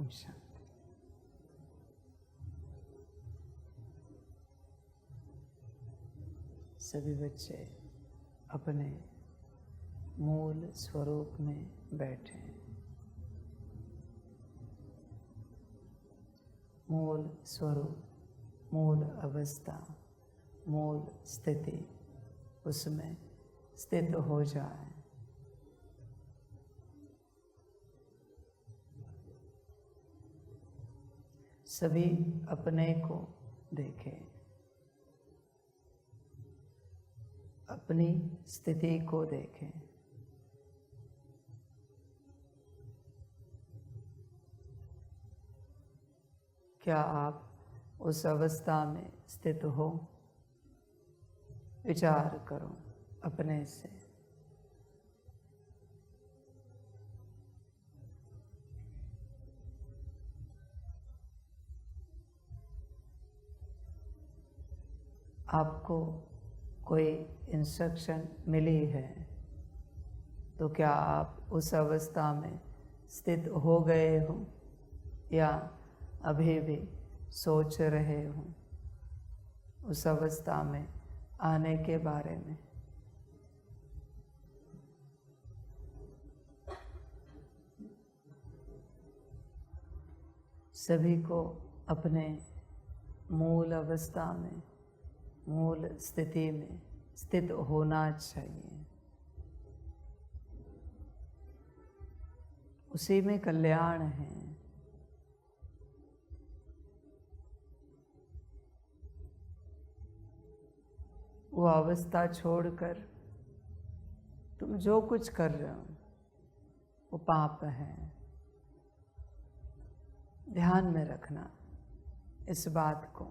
ओम शांति। सभी बच्चे अपने मूल स्वरूप में बैठे। मूल स्वरूप, मूल अवस्था, मूल स्थिति, उसमें स्थित हो जाए। सभी अपने को देखें, अपनी स्थिति को देखें। क्या आप उस अवस्था में स्थित हो? विचार करो अपने से। आपको कोई इंस्ट्रक्शन मिली है तो क्या आप उस अवस्था में स्थित हो गए हो या अभी भी सोच रहे हो उस अवस्था में आने के बारे में? सभी को अपने मूल अवस्था में, मूल स्थिति में स्थित होना चाहिए। उसी में कल्याण है। वो अवस्था छोड़कर तुम जो कुछ कर रहे हो वो पाप है। ध्यान में रखना इस बात को।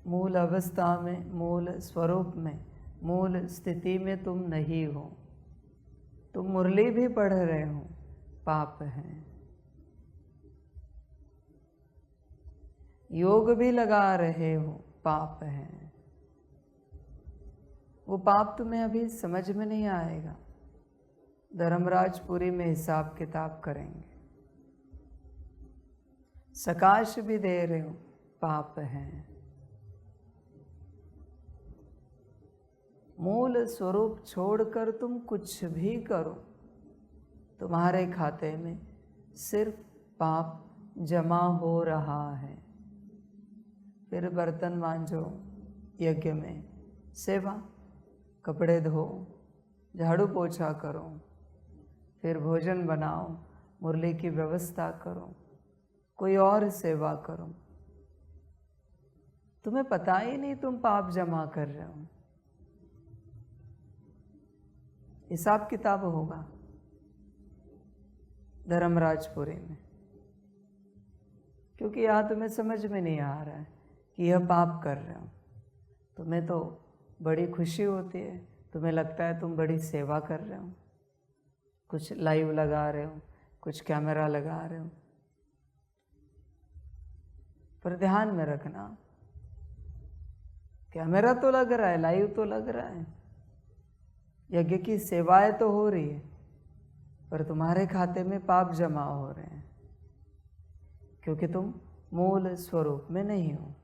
मूल अवस्था में, मूल स्वरूप में, मूल स्थिति में तुम नहीं हो। तुम मुरली भी पढ़ रहे हो, पाप है। योग भी लगा रहे हो, पाप है। वो पाप तुम्हें अभी समझ में नहीं आएगा। धर्मराजपुरी में हिसाब किताब करेंगे। सकाश भी दे रहे हो, पाप है। मूल स्वरूप छोड़कर तुम कुछ भी करो, तुम्हारे खाते में सिर्फ पाप जमा हो रहा है। फिर बर्तन मांजो, यज्ञ में सेवा, कपड़े धो, झाड़ू पोछा करो, फिर भोजन बनाओ, मुरली की व्यवस्था करो, कोई और सेवा करो। तुम्हें पता ही नहीं तुम पाप जमा कर रहे हो। हिसाब किताब होगा धर्मराजपुरी में, क्योंकि यहाँ तुम्हें समझ में नहीं आ रहा है कि यह पाप कर रहे हो। तुम्हें तो बड़ी खुशी होती है, तुम्हें लगता है तुम बड़ी सेवा कर रहे हो, कुछ लाइव लगा रहे हो, कुछ कैमरा लगा रहे हो। पर ध्यान में रखना, कैमरा तो लग रहा है, लाइव तो लग रहा है, यज्ञ की सेवाएं तो हो रही है, पर तुम्हारे खाते में पाप जमा हो रहे हैं, क्योंकि तुम मूल स्वरूप में नहीं हो,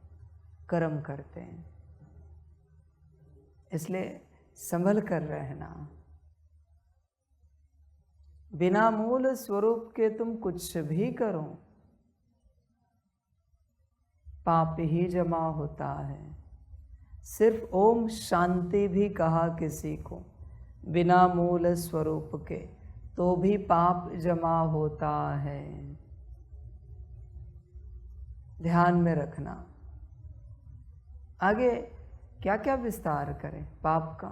कर्म करते हैं। इसलिए संभल कर रहना। बिना मूल स्वरूप के तुम कुछ भी करो, पाप ही जमा होता है। सिर्फ ओम शांति भी कहा किसी को बिना मूल स्वरूप के, तो भी पाप जमा होता है। ध्यान में रखना। आगे क्या क्या विस्तार करें पाप का?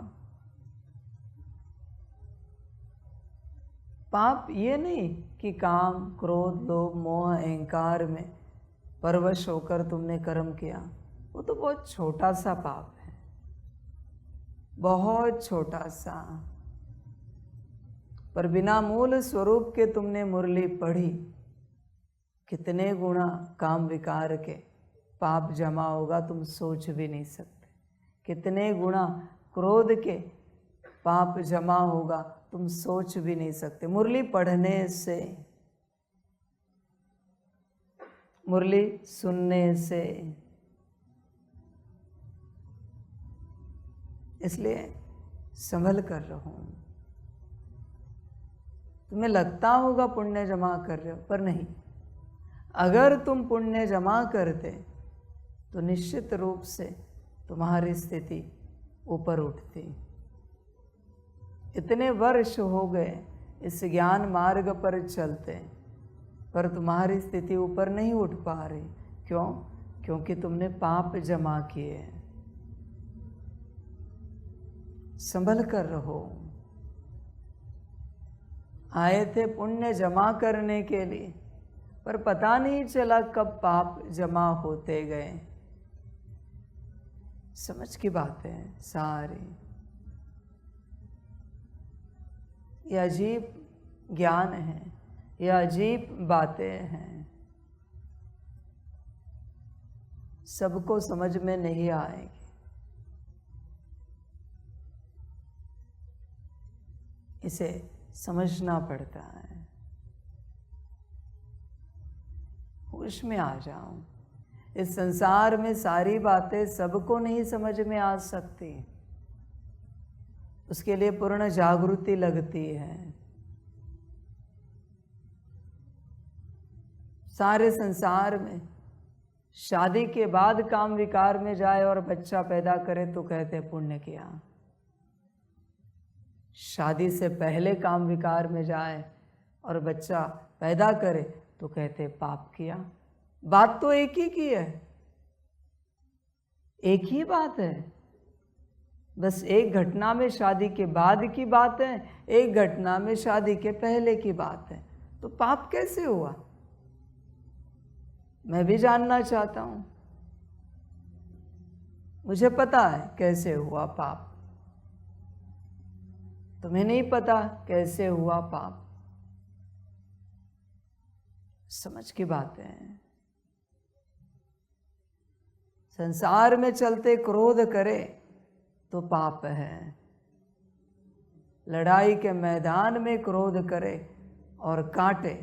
पाप ये नहीं कि काम, क्रोध, लोभ, मोह, अहंकार में परवश होकर तुमने कर्म किया, वो तो बहुत छोटा सा पाप है, बहुत छोटा सा। पर बिना मूल स्वरूप के तुमने मुरली पढ़ी, कितने गुना काम विकार के पाप जमा होगा तुम सोच भी नहीं सकते। कितने गुना क्रोध के पाप जमा होगा तुम सोच भी नहीं सकते। मुरली पढ़ने से मुरली सुनने से। इसलिए संभल कर रहो। तुम्हें लगता होगा पुण्य जमा कर रहे हो, पर नहीं। अगर तुम पुण्य जमा करते तो निश्चित रूप से तुम्हारी स्थिति ऊपर उठती। इतने वर्ष हो गए इस ज्ञान मार्ग पर चलते, पर तुम्हारी स्थिति ऊपर नहीं उठ पा रही। क्यों? क्योंकि तुमने पाप जमा किए हैं। संभल कर रहो। आए थे पुण्य जमा करने के लिए, पर पता नहीं चला कब पाप जमा होते गए। समझ की बातें हैं सारी। ये अजीब ज्ञान है, ये अजीब बातें हैं, सबको समझ में नहीं आएगी। इसे समझना पड़ता है। होश में आ जाओ। इस संसार में सारी बातें सबको नहीं समझ में आ सकती। उसके लिए पूर्ण जागृति लगती है। सारे संसार में शादी के बाद काम विकार में जाए और बच्चा पैदा करे तो कहते हैं पुण्य किया। शादी से पहले काम विकार में जाए और बच्चा पैदा करे तो कहते हैं पाप किया। बात तो एक ही की है, एक ही बात है। बस एक घटना में शादी के बाद की बात है, एक घटना में शादी के पहले की बात है। तो पाप कैसे हुआ? मैं भी जानना चाहता हूं। मुझे पता है कैसे हुआ पाप, तुम्हें नहीं पता कैसे हुआ पाप। समझ की बातें हैं। संसार में चलते क्रोध करे तो पाप है। लड़ाई के मैदान में क्रोध करे और काटे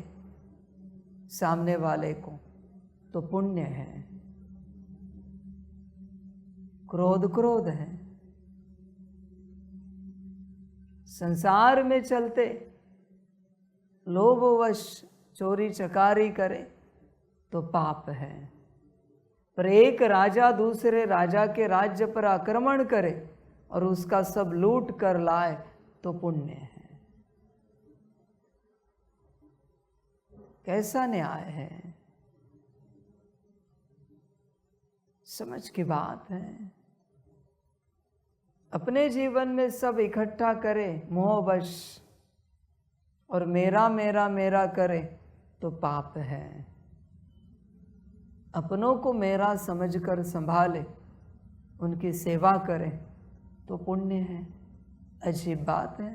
सामने वाले को तो पुण्य है। क्रोध क्रोध है। संसार में चलते लोभवश चोरी चकारी करे तो पाप है। पर एक राजा दूसरे राजा के राज्य पर आक्रमण करे और उसका सब लूट कर लाए तो पुण्य है। कैसा न्याय है? समझ की बात है। अपने जीवन में सब इकट्ठा करे मोहवश और मेरा मेरा मेरा करे तो पाप है। अपनों को मेरा समझकर संभाले, उनकी सेवा करे तो पुण्य है। अजीब बात है।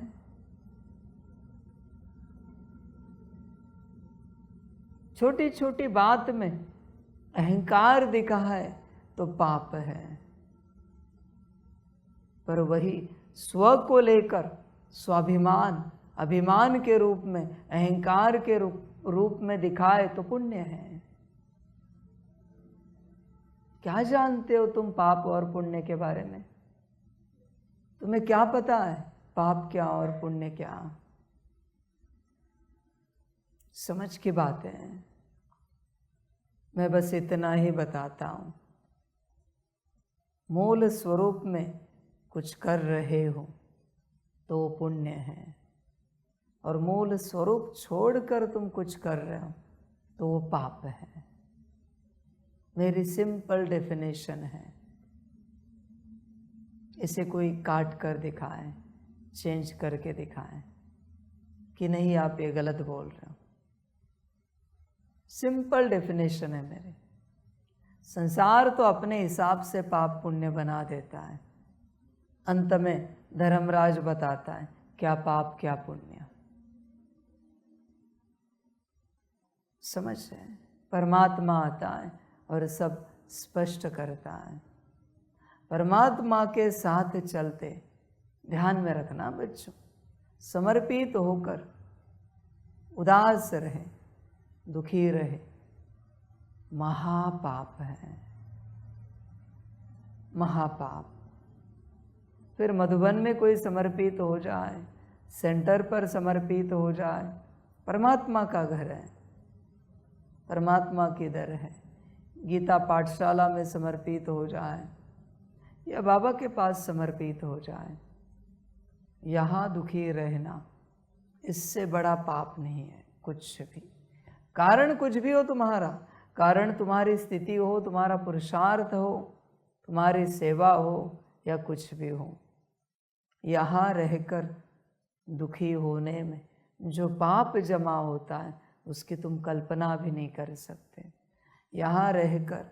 छोटी छोटी बात में अहंकार दिखाए तो पाप है, पर वही स्व को लेकर स्वाभिमान अभिमान के रूप में अहंकार के रूप में दिखाए तो पुण्य है। क्या जानते हो तुम पाप और पुण्य के बारे में? तुम्हें क्या पता है पाप क्या और पुण्य क्या? समझ की बातें हैं। मैं बस इतना ही बताता हूं। मूल स्वरूप में कुछ कर रहे हो तो पुण्य है, और मूल स्वरूप छोड़कर तुम कुछ कर रहे हो तो वो पाप है। मेरी सिंपल डेफिनेशन है। इसे कोई काट कर दिखाए, चेंज करके दिखाए कि नहीं आप ये गलत बोल रहे हो। सिंपल डेफिनेशन है मेरी। संसार तो अपने हिसाब से पाप पुण्य बना देता है। अंत में धर्मराज बताता है क्या पाप क्या पुण्य। समझ है? परमात्मा आता है और सब स्पष्ट करता है। परमात्मा के साथ चलते, ध्यान में रखना बच्चों, समर्पित होकर उदास रहे, दुखी रहे, महापाप है, महापाप। फिर मधुबन में कोई समर्पित हो जाए, सेंटर पर समर्पित हो जाए, परमात्मा का घर है, परमात्मा की दर है, गीता पाठशाला में समर्पित हो जाए या बाबा के पास समर्पित हो जाए, यहाँ दुखी रहना इससे बड़ा पाप नहीं है कुछ भी। कारण कुछ भी हो तुम्हारा, कारण तुम्हारी स्थिति हो, तुम्हारा पुरुषार्थ हो, तुम्हारी सेवा हो या कुछ भी हो, यहाँ रहकर दुखी होने में जो पाप जमा होता है उसकी तुम कल्पना भी नहीं कर सकते। यहाँ रहकर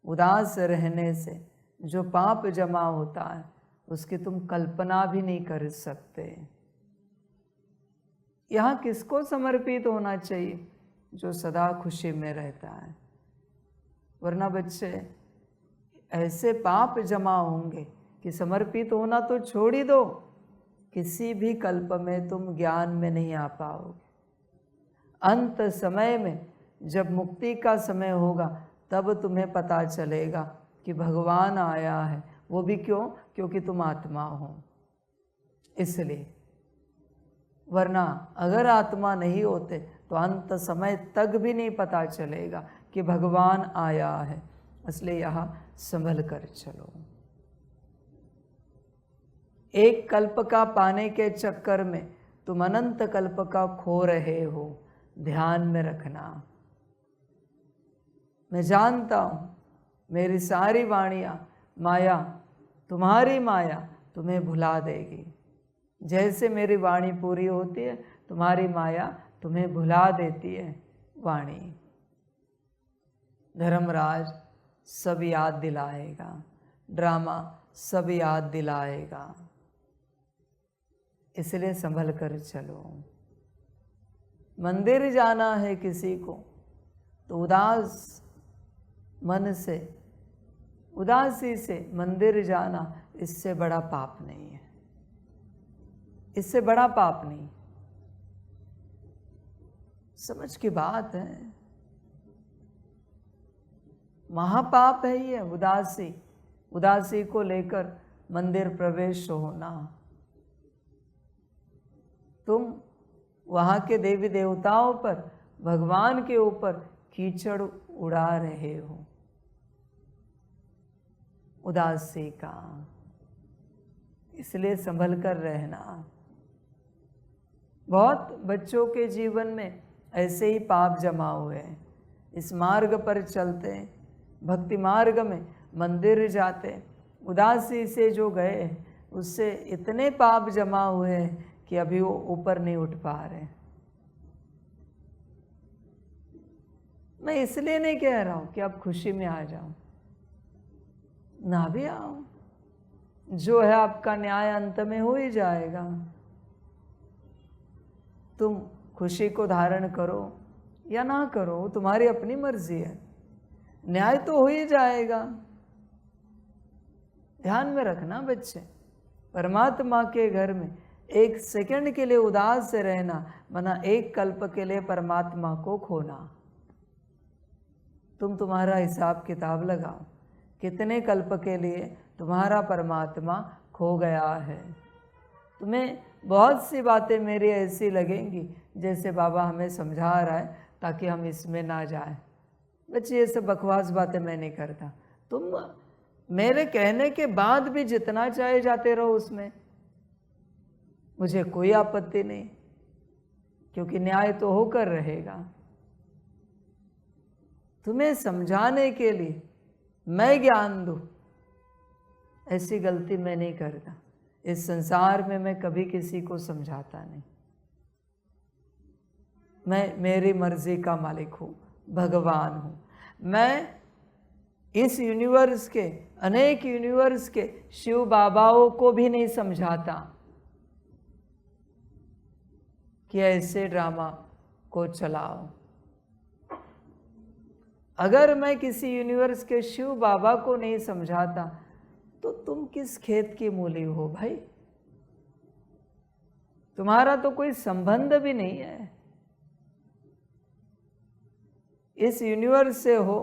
उदास रहने से जो पाप जमा होता है उसकी तुम कल्पना भी नहीं कर सकते। यहाँ किसको समर्पित होना चाहिए? जो सदा खुशी में रहता है। वरना बच्चे ऐसे पाप जमा होंगे कि समर्पित होना तो छोड़ ही दो, किसी भी कल्प में तुम ज्ञान में नहीं आ पाओगे। अंत समय में जब मुक्ति का समय होगा तब तुम्हें पता चलेगा कि भगवान आया है। वो भी क्यों? क्योंकि तुम आत्मा हो इसलिए। वरना अगर आत्मा नहीं होते तो अंत समय तक भी नहीं पता चलेगा कि भगवान आया है। इसलिए यहाँ संभल कर चलो। एक कल्प का पाने के चक्कर में तुम अनंत कल्प का खो रहे हो, ध्यान में रखना। मैं जानता हूं मेरी सारी वाणियां माया, तुम्हारी माया तुम्हें भुला देगी। जैसे मेरी वाणी पूरी होती है तुम्हारी माया तुम्हें भुला देती है वाणी। धर्मराज सब याद दिलाएगा, ड्रामा सब याद दिलाएगा। इसलिए संभल कर चलो। मंदिर जाना है किसी को तो उदास मन से, उदासी से मंदिर जाना इससे बड़ा पाप नहीं है, इससे बड़ा पाप नहीं। समझ की बात है। महापाप है ये उदासी, उदासी को लेकर मंदिर प्रवेश होना। तुम वहाँ के देवी देवताओं पर, भगवान के ऊपर कीचड़ उड़ा रहे हो उदासी का। इसलिए संभल कर रहना। बहुत बच्चों के जीवन में ऐसे ही पाप जमा हुए हैं। इस मार्ग पर चलते, भक्ति मार्ग में मंदिर जाते, उदासी से जो गए उससे इतने पाप जमा हुए हैं कि अभी वो ऊपर नहीं उठ पा रहे। मैं इसलिए नहीं कह रहा हूं कि आप खुशी में आ जाओ, ना भी आओ। जो है आपका न्याय अंत में हो ही जाएगा। तुम खुशी को धारण करो या ना करो, तुम्हारी अपनी मर्जी है। न्याय तो हो ही जाएगा। ध्यान में रखना बच्चे, परमात्मा के घर में एक सेकंड के लिए उदास से रहना मना एक कल्प के लिए परमात्मा को खोना। तुम तुम्हारा हिसाब किताब लगाओ, कितने कल्प के लिए तुम्हारा परमात्मा खो गया है। तुम्हें बहुत सी बातें मेरी ऐसी लगेंगी जैसे बाबा हमें समझा रहा है ताकि हम इसमें ना जाएं। बच्चे ये सब बकवास बातें मैं नहीं करता। तुम मेरे कहने के बाद भी जितना चाहे जाते रहो उसमें, मुझे कोई आपत्ति नहीं, क्योंकि न्याय तो होकर रहेगा। तुम्हें समझाने के लिए मैं ज्ञान दूं, ऐसी गलती मैं नहीं करता। इस संसार में मैं कभी किसी को समझाता नहीं। मैं मेरी मर्जी का मालिक हूँ, भगवान हूँ। मैं इस यूनिवर्स के, अनेक यूनिवर्स के शिव बाबाओं को भी नहीं समझाता कि ऐसे ड्रामा को चलाओ। अगर मैं किसी यूनिवर्स के शिव बाबा को नहीं समझाता तो तुम किस खेत की मूली हो भाई? तुम्हारा तो कोई संबंध भी नहीं है। इस यूनिवर्स से हो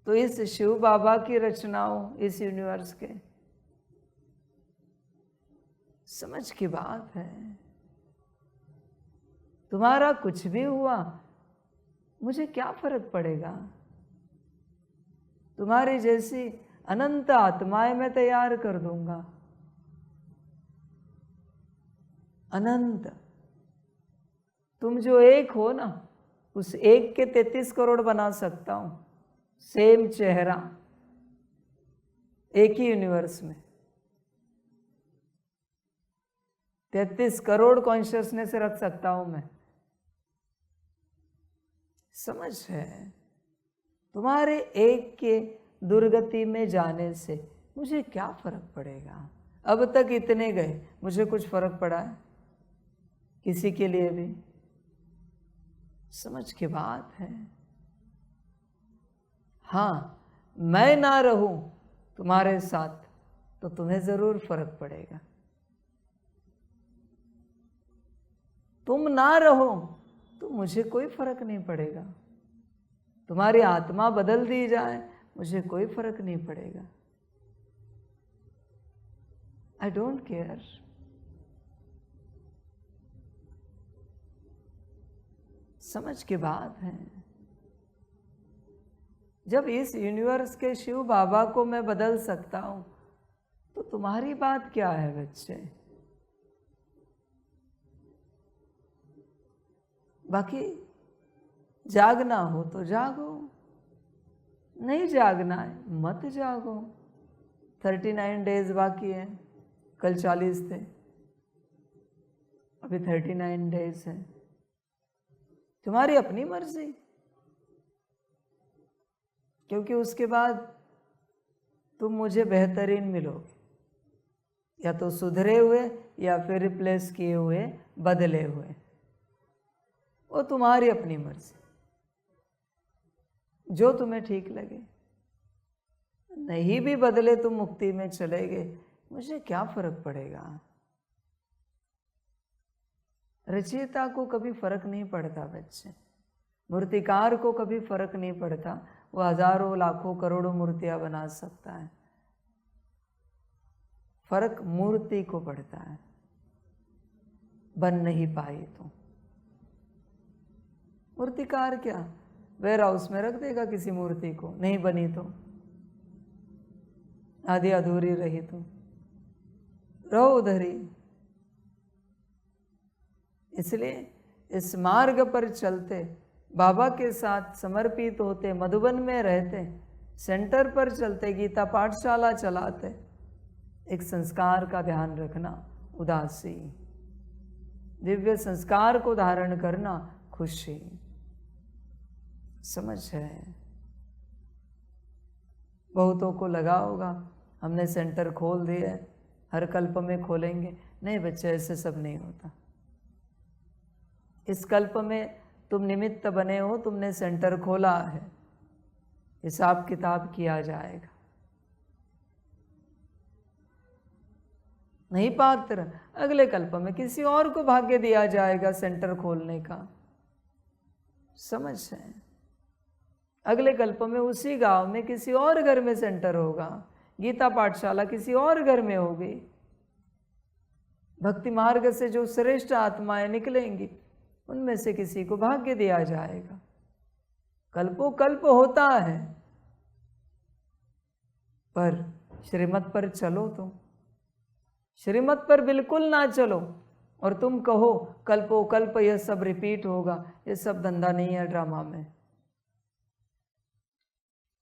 तो इस शिव बाबा की रचनाओं, इस यूनिवर्स के, समझ की बात है। तुम्हारा कुछ भी हुआ मुझे क्या फर्क पड़ेगा। तुम्हारी जैसी अनंत आत्माएं मैं तैयार कर दूंगा, अनंत। तुम जो एक हो ना, उस एक के 33 करोड़ बना सकता हूं। सेम चेहरा, एक ही यूनिवर्स में 33 करोड़ कॉन्शियसनेस रख सकता हूं मैं। समझ है? तुम्हारे एक के दुर्गति में जाने से मुझे क्या फर्क पड़ेगा। अब तक इतने गए, मुझे कुछ फर्क पड़ा है किसी के लिए भी? समझ की बात है। हाँ, मैं ना रहूं तुम्हारे साथ तो तुम्हें जरूर फर्क पड़ेगा। तुम ना रहो तो मुझे कोई फर्क नहीं पड़ेगा। तुम्हारी आत्मा बदल दी जाए मुझे कोई फर्क नहीं पड़ेगा। I don't care. समझ की बात है। जब इस यूनिवर्स के शिव बाबा को मैं बदल सकता हूं तो तुम्हारी बात क्या है बच्चे। बाकी जागना हो तो जागो, नहीं जागना है मत जागो। 39 डेज बाकी है, कल 40 थे, अभी 39 डेज है। तुम्हारी अपनी मर्जी, क्योंकि उसके बाद तुम मुझे बेहतरीन मिलोगे, या तो सुधरे हुए या फिर रिप्लेस किए हुए, बदले हुए। वो तुम्हारी अपनी मर्जी, जो तुम्हें ठीक लगे। नहीं भी बदले तुम मुक्ति में चले गए, मुझे क्या फर्क पड़ेगा। रचयिता को कभी फर्क नहीं पड़ता बच्चे, मूर्तिकार को कभी फर्क नहीं पड़ता। वो हजारों लाखों करोड़ों मूर्तियां बना सकता है, फर्क मूर्ति को पड़ता है। बन नहीं पाई तो मूर्तिकार क्या वेयर हाउस में रख देगा किसी मूर्ति को, नहीं बनी तो, आधी अधूरी रही तो रहो उधर ही। इसलिए इस मार्ग पर चलते, बाबा के साथ समर्पित होते, मधुबन में रहते, सेंटर पर चलते, गीता पाठशाला चलाते, एक संस्कार का ध्यान रखना उदासी, दिव्य संस्कार को धारण करना खुशी। समझ है? बहुतों को लगा होगा हमने सेंटर खोल दिया है, हर कल्प में खोलेंगे। नहीं बच्चे, ऐसे सब नहीं होता। इस कल्प में तुम निमित्त बने हो, तुमने सेंटर खोला है, हिसाब किताब किया जाएगा। नहीं पात्र, अगले कल्प में किसी और को भाग्य दिया जाएगा सेंटर खोलने का। समझ है? अगले कल्प में उसी गांव में किसी और घर में सेंटर होगा, गीता पाठशाला किसी और घर में होगी। भक्ति मार्ग से जो श्रेष्ठ आत्माएं निकलेंगी उनमें से किसी को भाग्य दिया जाएगा। कल्पों कल्प होता है, पर श्रीमत पर चलो। तुम श्रीमत पर बिल्कुल ना चलो और तुम कहो कल्पों कल्प यह सब रिपीट होगा, ये सब धंधा नहीं है ड्रामा में।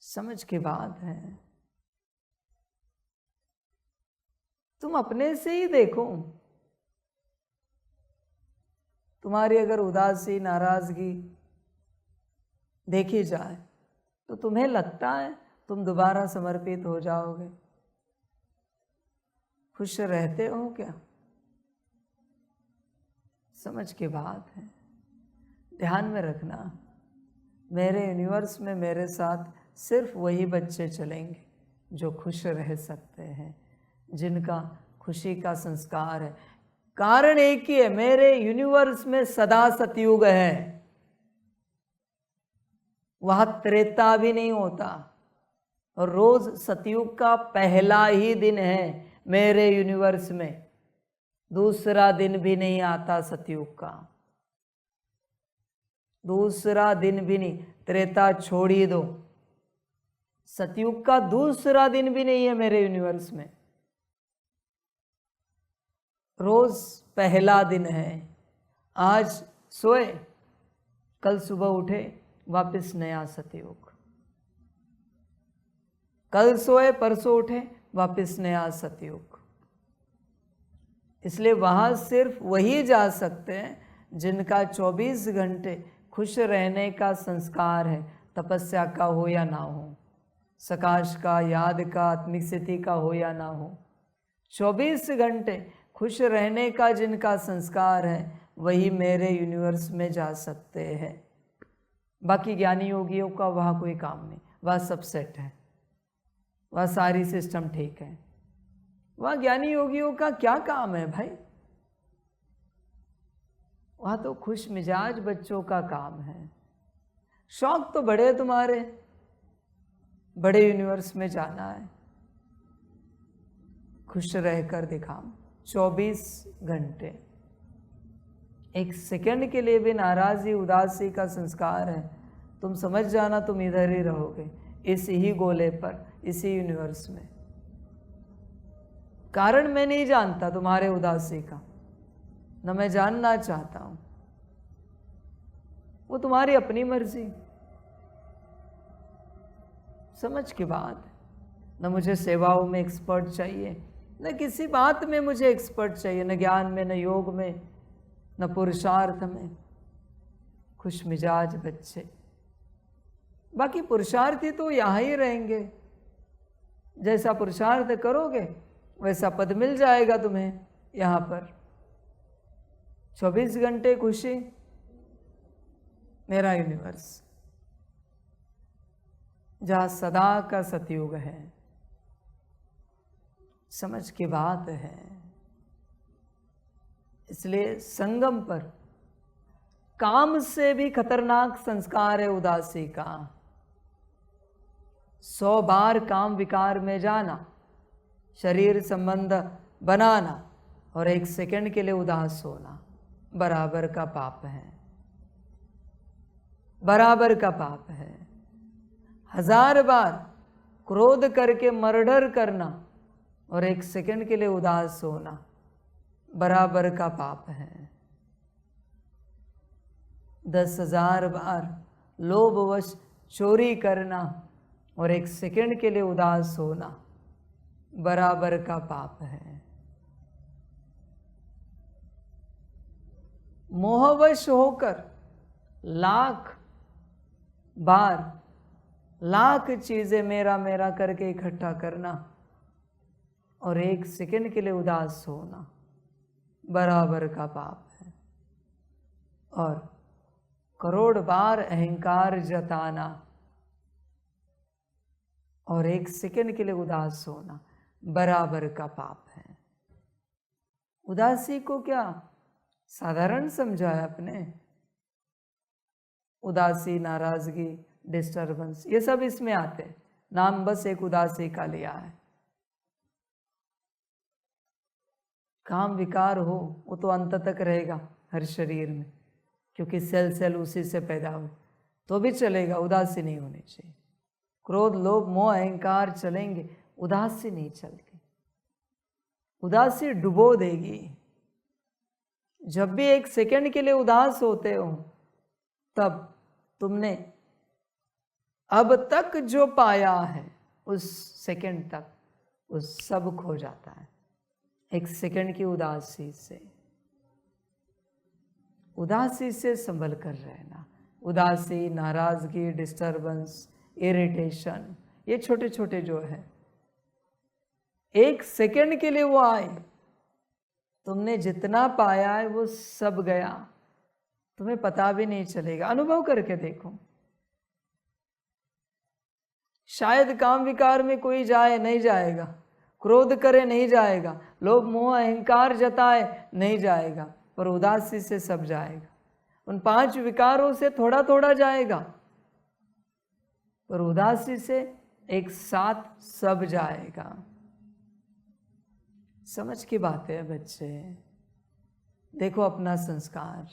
समझ की बात है। तुम अपने से ही देखो, तुम्हारी अगर उदासी, नाराजगी देखी जाए तो तुम्हें लगता है तुम दोबारा समर्पित हो जाओगे? खुश रहते हो क्या? समझ की बात है। ध्यान में रखना, मेरे यूनिवर्स में मेरे साथ सिर्फ वही बच्चे चलेंगे जो खुश रह सकते हैं, जिनका खुशी का संस्कार है। कारण एक ही है, मेरे यूनिवर्स में सदा सतयुग है, वहां त्रेता भी नहीं होता। और रोज सतयुग का पहला ही दिन है मेरे यूनिवर्स में, दूसरा दिन भी नहीं आता सतयुग का, दूसरा दिन भी नहीं। त्रेता छोड़ ही दो, सतयुग का दूसरा दिन भी नहीं है मेरे यूनिवर्स में, रोज पहला दिन है। आज सोए, कल सुबह उठे, वापस नया सतयुग, कल सोए परसों उठे, वापस नया सतयुग। इसलिए वहां सिर्फ वही जा सकते हैं जिनका 24 घंटे खुश रहने का संस्कार है, तपस्या का हो या ना हो, सकाश का, याद का, आत्मिक स्थिति का हो या ना हो, 24 घंटे खुश रहने का जिनका संस्कार है वही मेरे यूनिवर्स में जा सकते हैं। बाकी ज्ञानी योगियों का वहाँ कोई काम नहीं, वह सब सेट है, वह सारी सिस्टम ठीक है। वह ज्ञानी योगियों का क्या काम है भाई, वह तो खुश मिजाज बच्चों का काम है। शौक तो बड़े तुम्हारे, बड़े यूनिवर्स में जाना है, खुश रहकर दिखाओ 24 घंटे। एक सेकंड के लिए भी नाराजी उदासी का संस्कार है, तुम समझ जाना तुम इधर ही रहोगे, इस ही गोले पर, इसी यूनिवर्स में। कारण मैं नहीं जानता तुम्हारे उदासी का, न मैं जानना चाहता हूं, वो तुम्हारी अपनी मर्जी। समझ की बात, न मुझे सेवाओं में एक्सपर्ट चाहिए, न किसी बात में मुझे एक्सपर्ट चाहिए, न ज्ञान में, न योग में, न पुरुषार्थ में। खुश मिजाज बच्चे, बाकी पुरुषार्थी तो यहाँ ही रहेंगे, जैसा पुरुषार्थ करोगे वैसा पद मिल जाएगा तुम्हें यहाँ पर। 24 घंटे खुशी, मेरा यूनिवर्स जहाँ सदा का सतयुग है। समझ की बात है। इसलिए संगम पर काम से भी खतरनाक संस्कार है उदासी का। 100 बार काम विकार में जाना, शरीर संबंध बनाना और 1 सेकंड के लिए उदास होना बराबर का पाप है, बराबर का पाप है। 1000 बार क्रोध करके मर्डर करना और 1 सेकंड के लिए उदास होना बराबर का पाप है। 10,000 बार लोभवश चोरी करना और 1 सेकंड के लिए उदास होना बराबर का पाप है। मोहवश होकर लाख बार लाख चीजें मेरा मेरा करके इकट्ठा करना और 1 सेकंड के लिए उदास होना बराबर का पाप है। और करोड़ बार अहंकार जताना और 1 सेकंड के लिए उदास होना बराबर का पाप है। उदासी को क्या साधारण समझा है आपने? उदासी, नाराजगी, डिस्टर्बेंस, ये सब इसमें आते हैं। नाम बस एक उदासी का लिया है। काम विकार हो वो तो अंत तक रहेगा हर शरीर में, क्योंकि सेल सेल उसी से पैदा हुए, तो भी चलेगा, उदासी नहीं होनी चाहिए। क्रोध, लोभ, मोह, अहंकार चलेंगे, उदासी नहीं चलती। उदासी डुबो देगी। जब भी 1 सेकंड के लिए उदास होते हो तब तुमने अब तक जो पाया है उस सेकंड तक उस सब खो जाता है। 1 सेकंड की उदासी से, उदासी से संभल कर रहना। उदासी, नाराजगी, डिस्टर्बेंस, इरिटेशन, ये छोटे छोटे जो है 1 सेकंड के लिए वो आए, तुमने जितना पाया है वो सब गया, तुम्हें पता भी नहीं चलेगा। अनुभव करके देखो। शायद काम विकार में कोई जाए, नहीं जाएगा। क्रोध करे, नहीं जाएगा। लोभ, मोह, अहंकार जताए, नहीं जाएगा। पर उदासी से सब जाएगा। उन 5 विकारों से थोड़ा थोड़ा जाएगा, पर उदासी से एक साथ सब जाएगा। समझ की बात है बच्चे। देखो अपना संस्कार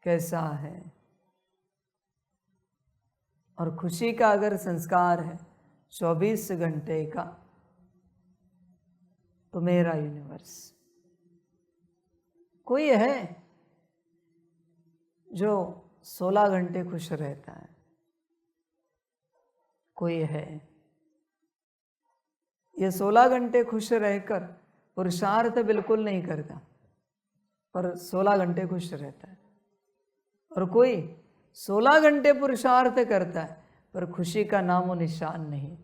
कैसा है, और खुशी का अगर संस्कार है 24 घंटे का, तो मेरा यूनिवर्स। कोई है जो 16 घंटे खुश रहता है, कोई है ये 16 घंटे खुश रहकर पुरुषार्थ बिल्कुल नहीं करता, पर 16 घंटे खुश रहता है। और कोई 16 घंटे पुरुषार्थ करता है पर खुशी का नामो निशान नहीं।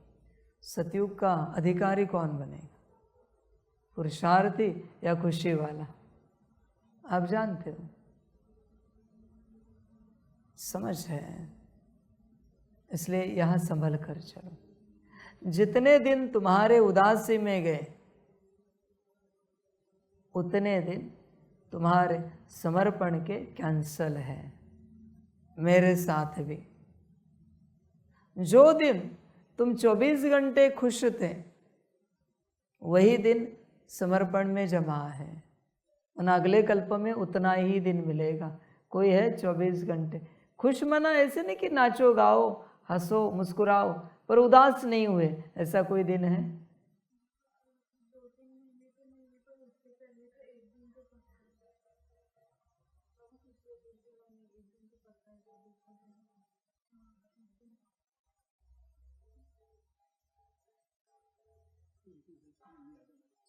सतयुग का अधिकारी कौन बनेगा, पुरुषार्थी या खुशी वाला? आप जानते हो। समझ है, इसलिए यहां संभल कर चलो। जितने दिन तुम्हारे उदासी में गए, उतने दिन तुम्हारे समर्पण के कैंसल है। मेरे साथ भी जो दिन तुम 24 घंटे खुश थे, वही दिन समर्पण में जमा है। और अगले कल्प में उतना ही दिन मिलेगा। कोई है 24 घंटे खुश मना, ऐसे नहीं कि नाचो गाओ हंसो मुस्कुराओ पर उदास नहीं हुए, ऐसा कोई दिन है?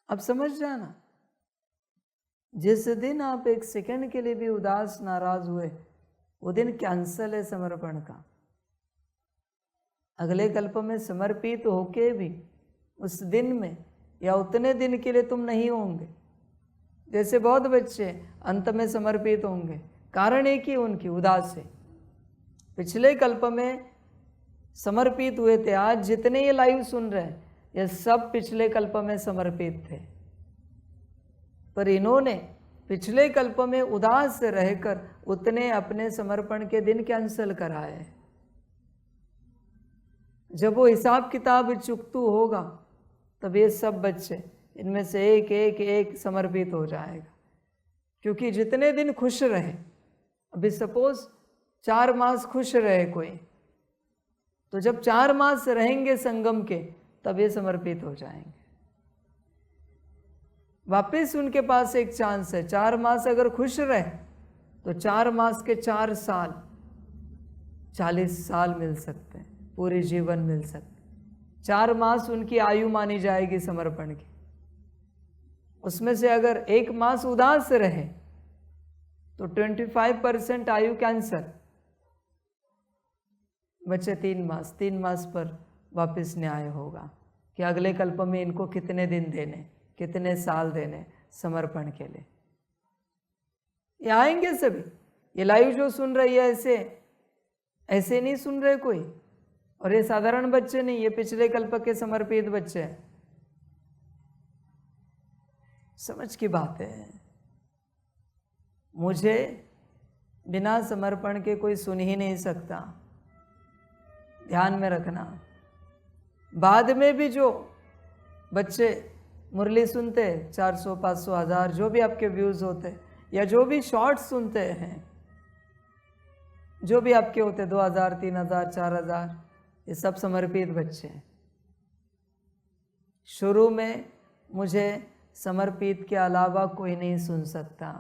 अब समझ जाना, जिस दिन आप एक सेकंड के लिए भी उदास नाराज हुए, वो दिन कैंसल है समर्पण का। अगले कल्प में समर्पित होके भी उस दिन में या उतने दिन के लिए तुम नहीं होंगे। जैसे बहुत बच्चे अंत में समर्पित होंगे, कारण एक ही उनकी उदास है। पिछले कल्प में समर्पित हुए थे। आज जितने ये लाइव सुन रहे हैं, ये सब पिछले कल्प में समर्पित थे, पर इन्होंने पिछले कल्प में उदास रहकर उतने अपने समर्पण के दिन कैंसल कराए। जब वो हिसाब किताब चुकतू होगा, तब ये सब बच्चे इनमें से एक एक एक समर्पित हो जाएगा। क्योंकि जितने दिन खुश रहे, अभी सपोज 4 मास खुश रहे कोई, तो जब 4 मास रहेंगे संगम के, तब ये समर्पित हो जाएंगे। वापिस उनके पास एक चांस है। 4 मास अगर खुश रहे तो 4 मास के 4 साल 40 साल मिल सकते हैं, पूरे जीवन मिल सकते। 4 मास उनकी आयु मानी जाएगी समर्पण की। उसमें से अगर 1 मास उदास रहे तो 25% आयु कैंसर, बचे 3 मास। 3 मास पर वापस न्याय होगा कि अगले कल्प में इनको कितने दिन देने, कितने साल देने समर्पण के लिए। ये आएंगे सभी। ये लाइव जो सुन रही है, ऐसे नहीं सुन रहे कोई। और ये साधारण बच्चे नहीं, ये पिछले कल्प के समर्पित बच्चे हैं। समझ की बात है। मुझे बिना समर्पण के कोई सुन ही नहीं सकता, ध्यान में रखना। बाद में भी जो बच्चे मुरली सुनते, 400 500 1000 जो भी आपके व्यूज़ होते, या जो भी शॉर्ट्स सुनते हैं, जो भी आपके होते 2000 3000 4000, ये सब समर्पित बच्चे हैं। शुरू में मुझे समर्पित के अलावा कोई नहीं सुन सकता।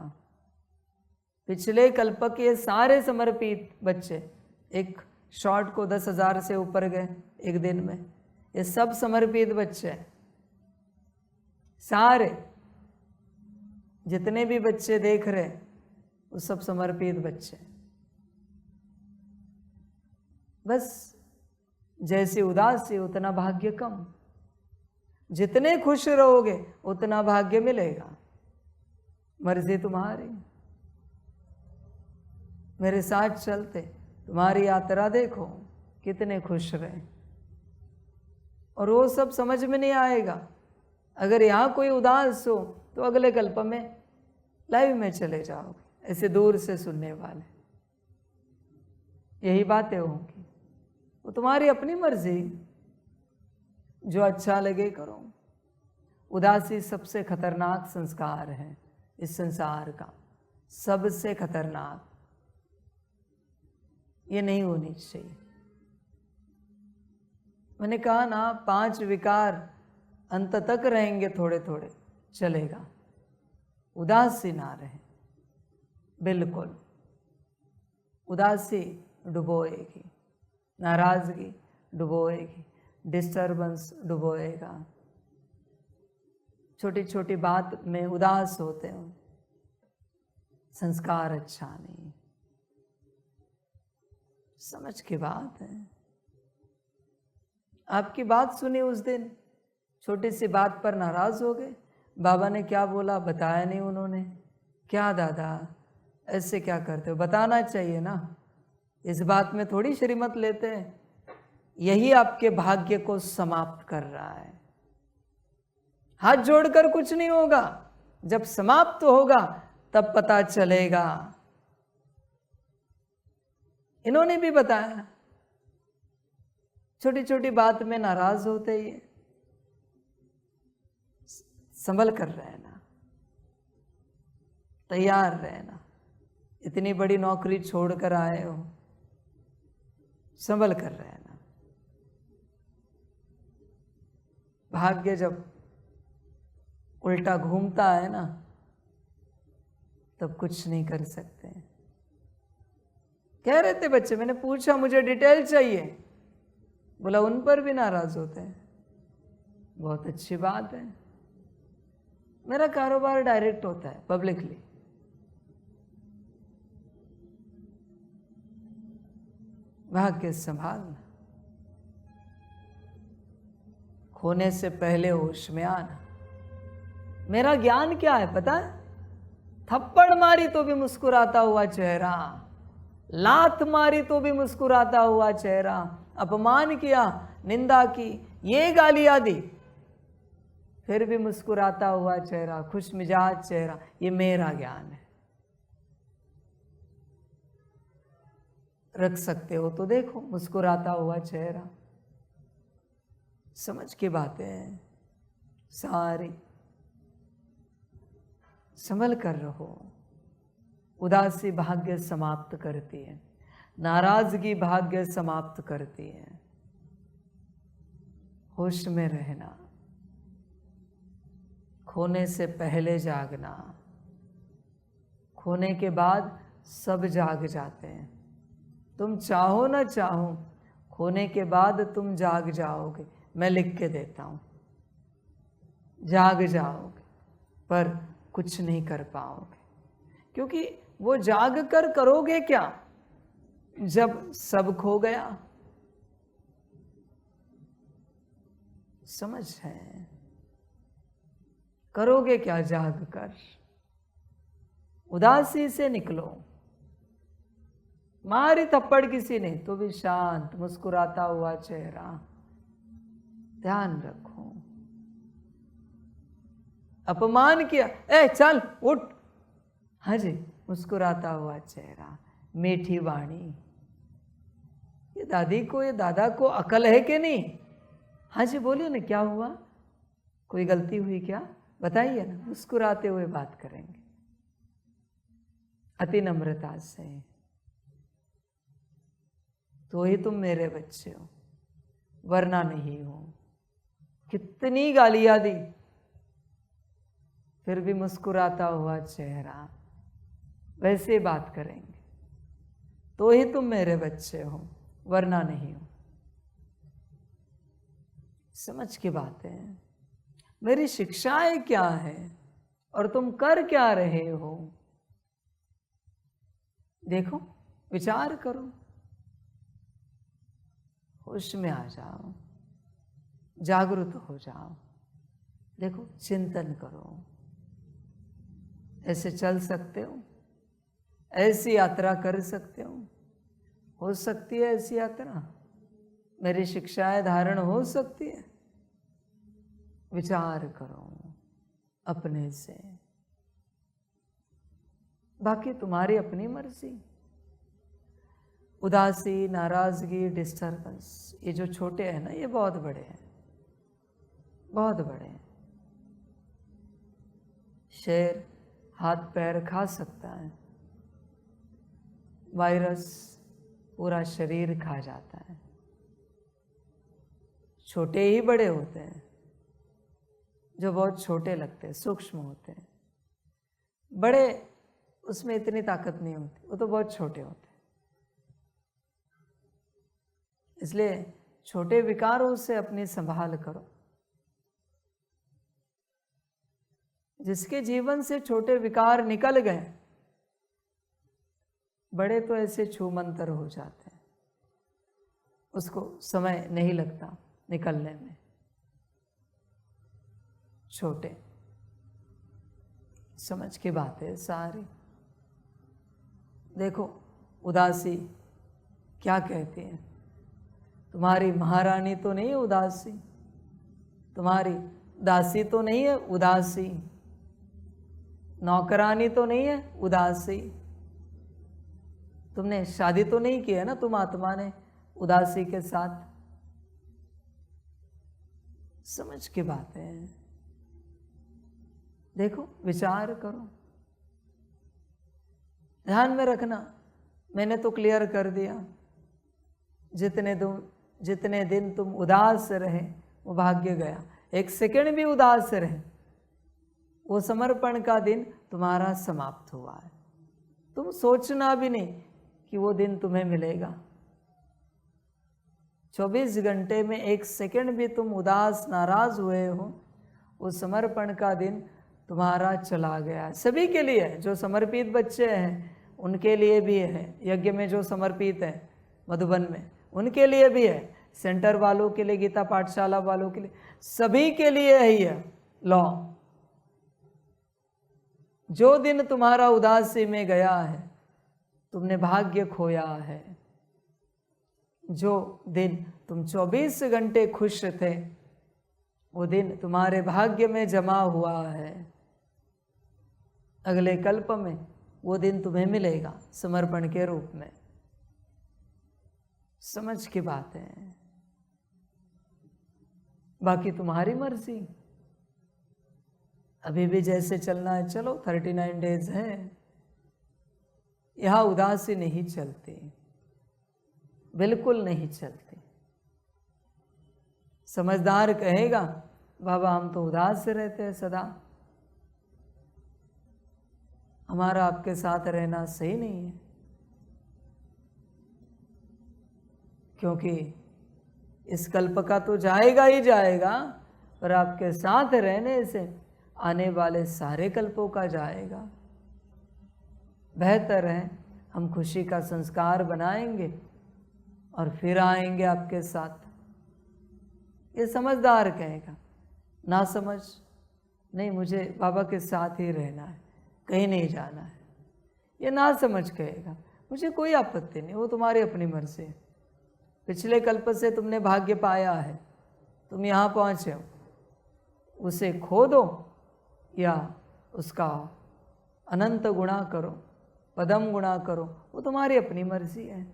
पिछले कल्प के सारे समर्पित बच्चे एक शॉर्ट को 10,000 से ऊपर गए एक दिन में। ये सब समर्पित बच्चे हैं। सारे जितने भी बच्चे देख रहे वो सब समर्पित बच्चे। बस जैसी उदासी उतना भाग्य कम। जितने खुश रहोगे उतना भाग्य मिलेगा। मर्जी तुम्हारी। मेरे साथ चलते तुम्हारी यात्रा देखो कितने खुश रहे। और वो सब समझ में नहीं आएगा। अगर यहाँ कोई उदास हो तो अगले कल्प में लाइव में चले जाओगे, ऐसे दूर से सुनने वाले। यही बातें होंगी। वो तुम्हारी अपनी मर्जी। जो अच्छा लगे करो। उदासी सबसे खतरनाक संस्कार है इस संसार का, सबसे खतरनाक। ये नहीं होनी चाहिए। मैंने कहा ना, 5 विकार अंत तक रहेंगे, थोड़े थोड़े चलेगा। उदासी ना रहे बिल्कुल। उदासी डुबोएगी, नाराजगी डुबोएगी, डिस्टर्बेंस डुबोएगा। छोटी छोटी बात में उदास होते हो, संस्कार अच्छा नहीं। समझ की बात है। आपकी बात सुनी उस दिन, छोटी सी बात पर नाराज हो गए। बाबा ने क्या बोला बताया नहीं उन्होंने। क्या दादा ऐसे क्या करते हो, बताना चाहिए ना। इस बात में थोड़ी श्रीमत लेते हैं। यही आपके भाग्य को समाप्त कर रहा है। हाथ जोड़कर कुछ नहीं होगा, जब समाप्त होगा तब पता चलेगा। इन्होंने भी बताया, छोटी छोटी बात में नाराज होते ही संभल कर रहना, तैयार रहना। इतनी बड़ी नौकरी छोड़कर आए हो, संभल कर रहना। भाग्य जब उल्टा घूमता है ना, तब कुछ नहीं कर सकते। कह रहे थे बच्चे, मैंने पूछा मुझे डिटेल चाहिए, बोला उन पर भी नाराज होते हैं। बहुत अच्छी बात है। मेरा कारोबार डायरेक्ट होता है, पब्लिकली। भाग्य संभालना, खोने से पहले होश में आना। मेरा ज्ञान क्या है पता है? थप्पड़ मारी तो भी मुस्कुराता हुआ चेहरा, लात मारी तो भी मुस्कुराता हुआ चेहरा, अपमान किया, निंदा की, ये गालियां दी, फिर भी मुस्कुराता हुआ चेहरा, खुश मिजाज चेहरा। ये मेरा ज्ञान है। रख सकते हो तो देखो, मुस्कुराता हुआ चेहरा। समझ की बातें हैं सारी, संभल कर रहो। उदासी भाग्य समाप्त करती है, नाराजगी भाग्य समाप्त करती है। होश में रहना, खोने से पहले जागना। खोने के बाद सब जाग जाते हैं। तुम चाहो ना चाहो, खोने के बाद तुम जाग जाओगे। मैं लिख के देता हूं, जाग जाओगे, पर कुछ नहीं कर पाओगे। क्योंकि वो जाग कर करोगे क्या जब सब खो गया? समझ है? करोगे क्या जाग कर? उदासी से निकलो। मारी थप्पड़ किसी ने तो भी शांत, मुस्कुराता हुआ चेहरा। ध्यान रखो। अपमान किया, ए चल उठ, हाँ जी, मुस्कुराता हुआ चेहरा, मीठी वाणी। ये दादी को, ये दादा को अकल है कि नहीं? हाँ जी बोलिए ना, क्या हुआ? कोई गलती हुई क्या? बताइए ना। मुस्कुराते हुए बात करेंगे, अति नम्रता से। तो ही तुम मेरे बच्चे हो, वरना नहीं हो। कितनी गालियां दी, फिर भी मुस्कुराता हुआ चेहरा। वैसे बात करेंगे तो ही तुम मेरे बच्चे हो, वरना नहीं हो। समझ की बात है। मेरी शिक्षाएं क्या है और तुम कर क्या रहे हो? देखो, विचार करो, होश में आ जाओ, जागरूक हो जाओ। देखो, चिंतन करो। ऐसे चल सकते हो, ऐसी यात्रा कर सकते हो सकती है ऐसी यात्रा? मेरी शिक्षाएं धारण हो सकती है? विचार करो अपने से, बाकी तुम्हारी अपनी मर्जी। उदासी, नाराजगी, डिस्टर्बेंस, ये जो छोटे हैं ना, ये बहुत बड़े हैं। बहुत बड़े हैं। शेर हाथ पैर खा सकता है, वायरस पूरा शरीर खा जाता है। छोटे ही बड़े होते हैं, जो बहुत छोटे लगते हैं, सूक्ष्म होते हैं। बड़े उसमें इतनी ताकत नहीं होती, वो तो बहुत छोटे होते हैं। इसलिए छोटे विकारों से अपनी संभाल करो। जिसके जीवन से छोटे विकार निकल गए, बड़े तो ऐसे छूमंतर हो जाते हैं, उसको समय नहीं लगता निकलने में। छोटे समझ की बात है सारी। देखो उदासी क्या कहती है, तुम्हारी महारानी तो नहीं है उदासी, तुम्हारी दासी तो नहीं है उदासी, नौकरानी तो नहीं है उदासी, तुमने शादी तो नहीं की है ना तुम आत्मा ने उदासी के साथ। समझ की बात है। देखो विचार करो, ध्यान में रखना। मैंने तो क्लियर कर दिया, जितने दिन तुम उदास रहे वो भाग्य गया। एक सेकंड भी उदास रहे, वो समर्पण का दिन तुम्हारा समाप्त हुआ है। तुम सोचना भी नहीं कि वो दिन तुम्हें मिलेगा। 24 घंटे में एक सेकंड भी तुम उदास नाराज हुए हो, वो समर्पण का दिन तुम्हारा चला गया। सभी के लिए, जो समर्पित बच्चे हैं उनके लिए भी है, यज्ञ में जो समर्पित है मधुबन में उनके लिए भी है, सेंटर वालों के लिए, गीता पाठशाला वालों के लिए, सभी के लिए है यह लॉ। जो दिन तुम्हारा उदासी में गया है, तुमने भाग्य खोया है। जो दिन तुम 24 घंटे खुश थे, वो दिन तुम्हारे भाग्य में जमा हुआ है। अगले कल्प में वो दिन तुम्हें मिलेगा समर्पण के रूप में। समझ की बात है। बाकी तुम्हारी मर्जी, अभी भी जैसे चलना है चलो, 39 डेज है। यहां उदासी नहीं चलती, बिल्कुल नहीं चलती। समझदार कहेगा बाबा हम तो उदास से रहते हैं सदा, हमारा आपके साथ रहना सही नहीं है, क्योंकि इस कल्प का तो जाएगा ही जाएगा, पर आपके साथ रहने से आने वाले सारे कल्पों का जाएगा। बेहतर है हम खुशी का संस्कार बनाएंगे और फिर आएंगे आपके साथ। ये समझदार कहेगा। ना समझ नहीं, मुझे बाबा के साथ ही रहना है, कहीं नहीं जाना है, ये ना समझ कहेगा। मुझे कोई आपत्ति नहीं, वो तुम्हारी अपनी मर्जी है। पिछले कल्प से तुमने भाग्य पाया है, तुम यहाँ पहुँचे हो, उसे खो दो या उसका अनंत गुणा करो, पदम गुणा करो, वो तुम्हारी अपनी मर्जी है।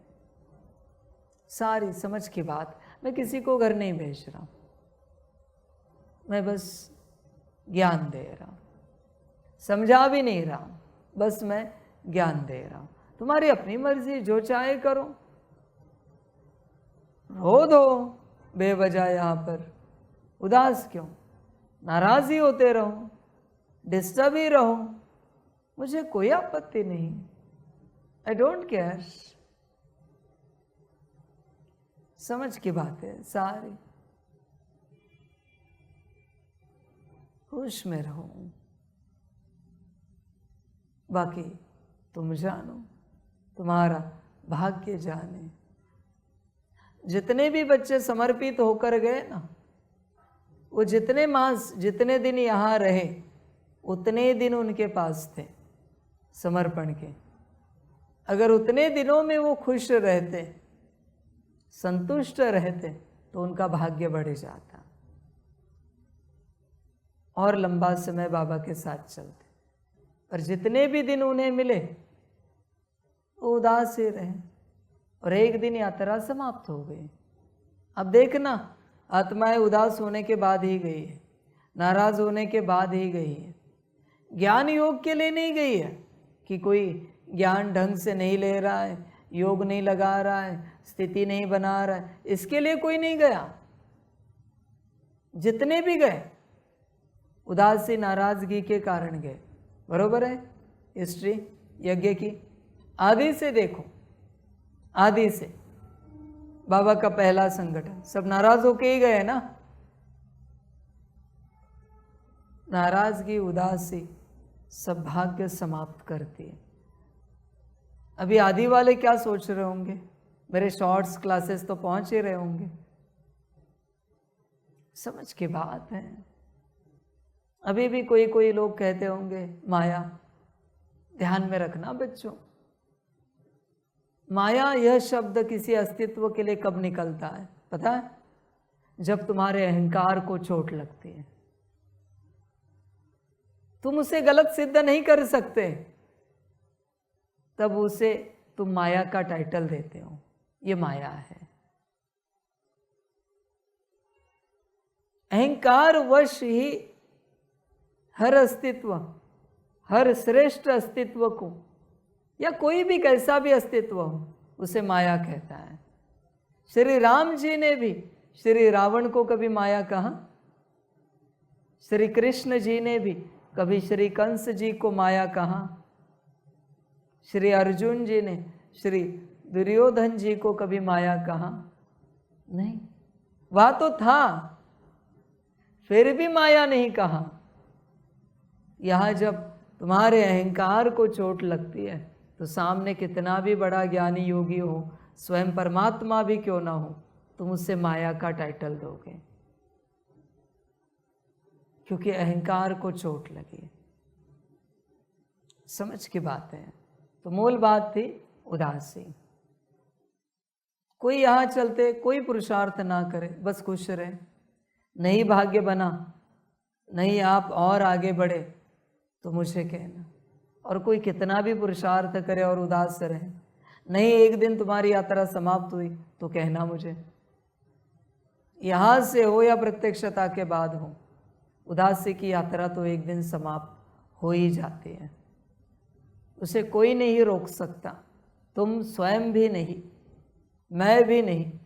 सारी समझ की बात। मैं किसी को घर नहीं भेज रहा हूँ, मैं बस ज्ञान दे रहा हूँ, समझा भी नहीं रहा हूँ, बस मैं ज्ञान दे रहा हूँ। तुम्हारी अपनी मर्जी, जो चाहे करो। रो दो बेवजह, यहाँ पर उदास क्यों, नाराज ही होते रहो, डिस्टर्ब ही रहो, मुझे कोई आपत्ति नहीं। I don't care. समझ की बात है सारी। होश में रहो, बाकी तुम जानो, तुम्हारा भाग्य जाने। जितने भी बच्चे समर्पित होकर गए ना, वो जितने मास, जितने दिन यहाँ रहे, उतने दिन उनके पास थे समर्पण के। अगर उतने दिनों में वो खुश रहते, संतुष्ट रहते, तो उनका भाग्य बढ़ जाता और लंबा समय बाबा के साथ चलते। पर जितने भी दिन उन्हें मिले, वो उदास ही रहे और एक दिन यात्रा समाप्त हो गई। अब देखना, आत्माएं उदास होने के बाद ही गई है, नाराज होने के बाद ही गई है। ज्ञान योग के लिए नहीं गई है कि कोई ज्ञान ढंग से नहीं ले रहा है, योग नहीं लगा रहा है, स्थिति नहीं बना रहा है, इसके लिए कोई नहीं गया। जितने भी गए उदासी नाराजगी के कारण गए। बरोबर है? हिस्ट्री यज्ञ की आदि से देखो, आदि से बाबा का पहला संगठन सब नाराज होके ही गए ना। नाराजगी, उदासी सब भाग्य समाप्त करती है। अभी आदि वाले क्या सोच रहे होंगे? मेरे शॉर्ट्स क्लासेस तो पहुंच ही रहे होंगे। समझ की बात है। अभी भी कोई कोई लोग कहते होंगे माया। ध्यान में रखना बच्चों, माया यह शब्द किसी अस्तित्व के लिए कब निकलता है पता है? जब तुम्हारे अहंकार को चोट लगती है। तुम उसे गलत सिद्ध नहीं कर सकते, तब उसे तुम माया का टाइटल देते हो, ये माया है। अहंकार वश ही हर अस्तित्व, हर श्रेष्ठ अस्तित्व को, या कोई भी कैसा भी अस्तित्व हो, उसे माया कहता है। श्री राम जी ने भी श्री रावण को कभी माया कहा? श्री कृष्ण जी ने भी कभी श्री कंस जी को माया कहा? श्री अर्जुन जी ने श्री दुर्योधन जी को कभी माया कहा? नहीं, वह तो था, फिर भी माया नहीं कहा। यहां जब तुम्हारे अहंकार को चोट लगती है तो सामने कितना भी बड़ा ज्ञानी योगी हो, स्वयं परमात्मा भी क्यों ना हो, तुम उससे माया का टाइटल दोगे, क्योंकि अहंकार को चोट लगी। समझ की बात है। तो मूल बात थी उदासी। कोई यहां चलते कोई पुरुषार्थ ना करे, बस खुश रहे। नहीं भाग्य बना, नहीं आप और आगे बढ़े तो मुझे कहना। और कोई कितना भी पुरुषार्थ करे और उदास रहे, नहीं एक दिन तुम्हारी यात्रा समाप्त हुई तो कहना मुझे। यहां से हो या प्रत्यक्षता के बाद हो, उदासी की यात्रा तो एक दिन समाप्त हो ही जाती है। उसे कोई नहीं रोक सकता, तुम स्वयं भी नहीं, मैं भी नहीं।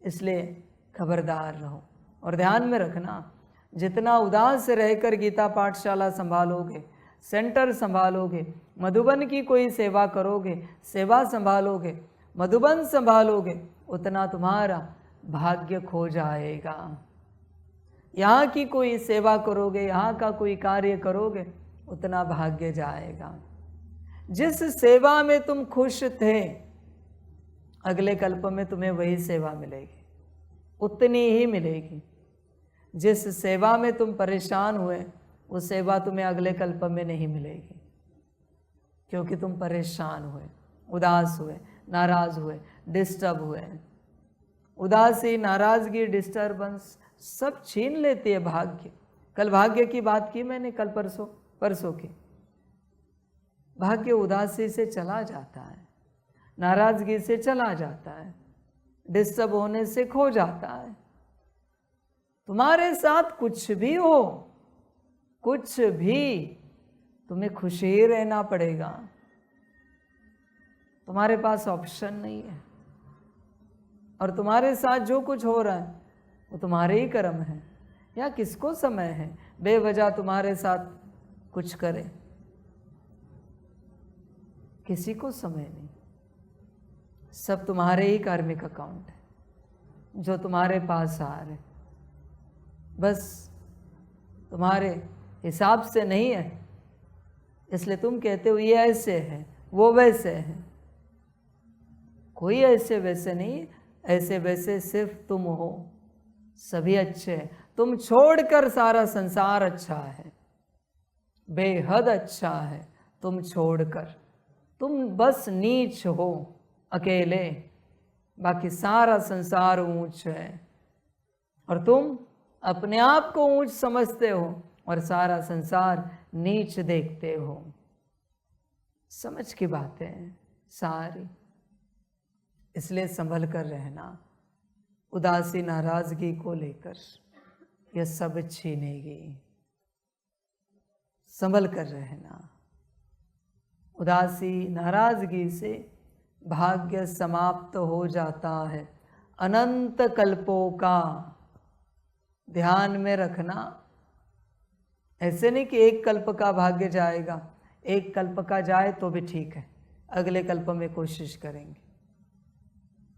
इसलिए खबरदार रहो। और ध्यान में रखना, जितना उदास रहकर गीता पाठशाला संभालोगे, सेंटर संभालोगे, मधुबन की कोई सेवा करोगे, सेवा संभालोगे, मधुबन संभालोगे, उतना तुम्हारा भाग्य खो जाएगा। यहाँ की कोई सेवा करोगे, यहाँ का कोई कार्य करोगे, उतना भाग्य जाएगा। जिस सेवा में तुम खुश थे, अगले कल्प में तुम्हें वही सेवा मिलेगी, उतनी ही मिलेगी। जिस सेवा में तुम परेशान हुए, वो सेवा तुम्हें अगले कल्प में नहीं मिलेगी, क्योंकि तुम परेशान हुए, उदास हुए, नाराज हुए, डिस्टर्ब हुए। उदासी, नाराजगी, डिस्टर्बेंस सब छीन लेती है भाग्य। कल भाग्य की बात की मैंने, कल परसों की। भाग्य उदासी से चला जाता है, नाराजगी से चला जाता है, डिस्टर्ब होने से खो जाता है। तुम्हारे साथ कुछ भी हो, कुछ भी, तुम्हें खुश ही रहना पड़ेगा। तुम्हारे पास ऑप्शन नहीं है। और तुम्हारे साथ जो कुछ हो रहा है वो तुम्हारे ही कर्म है। या किसको समय है बेवजह तुम्हारे साथ कुछ करे? किसी को समय नहीं। सब तुम्हारे ही कार्मिक अकाउंट है जो तुम्हारे पास आ रहे, बस तुम्हारे हिसाब से नहीं है। इसलिए तुम कहते हो ये ऐसे है, वो वैसे है। कोई ऐसे वैसे नहीं, ऐसे वैसे सिर्फ तुम हो। सभी अच्छे हैं, तुम छोड़कर सारा संसार अच्छा है, बेहद अच्छा है। तुम छोड़कर, तुम बस नीच हो अकेले, बाकी सारा संसार ऊंच है। और तुम अपने आप को ऊंच समझते हो और सारा संसार नीच देखते हो। समझ की बातें हैं सारी। इसलिए संभल कर रहना उदासी नाराजगी को लेकर। यह सब छीनेगी। संभल कर रहना। उदासी नाराजगी से भाग्य समाप्त हो जाता है, अनंत कल्पों का। ध्यान में रखना, ऐसे नहीं कि एक कल्प का भाग्य जाएगा। एक कल्प का जाए तो भी ठीक है, अगले कल्प में कोशिश करेंगे,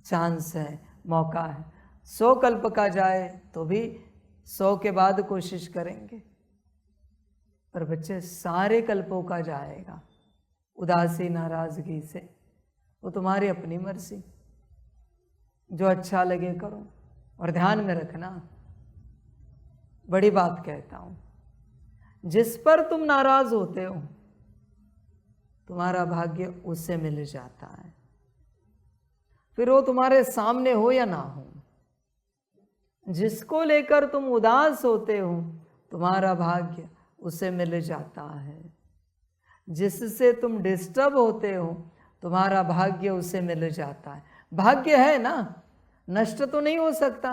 चांस है, मौका है। 100 कल्प का जाए तो भी 100 के बाद कोशिश करेंगे। पर बच्चे सारे कल्पों का जाएगा उदासी नाराजगी से, वो तुम्हारी अपनी मर्जी, जो अच्छा लगे करो। और ध्यान में रखना, बड़ी बात कहता हूं, जिस पर तुम नाराज होते हो तुम्हारा भाग्य उससे मिल जाता है, फिर वो तुम्हारे सामने हो या ना हो। जिसको लेकर तुम उदास होते हो तुम्हारा भाग्य उसे मिल जाता है। जिससे तुम डिस्टर्ब होते हो तुम्हारा भाग्य उसे मिल जाता है। भाग्य है ना, नष्ट तो नहीं हो सकता।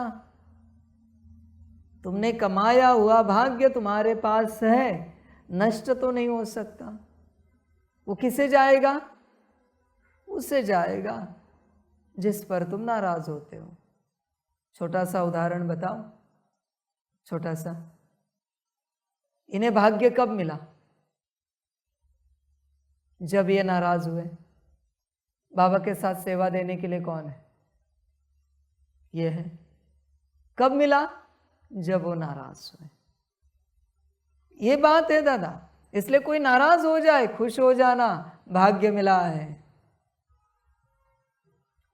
तुमने कमाया हुआ भाग्य तुम्हारे पास है, नष्ट तो नहीं हो सकता। वो किसे जाएगा? उससे जाएगा जिस पर तुम नाराज होते हो। छोटा सा उदाहरण बताओ, छोटा सा। इन्हें भाग्य कब मिला? जब ये नाराज हुए। बाबा के साथ सेवा देने के लिए कौन है? ये है। कब मिला? जब वो नाराज हुए। ये बात है दादा, इसलिए कोई नाराज हो जाए खुश हो जाना, भाग्य मिला है।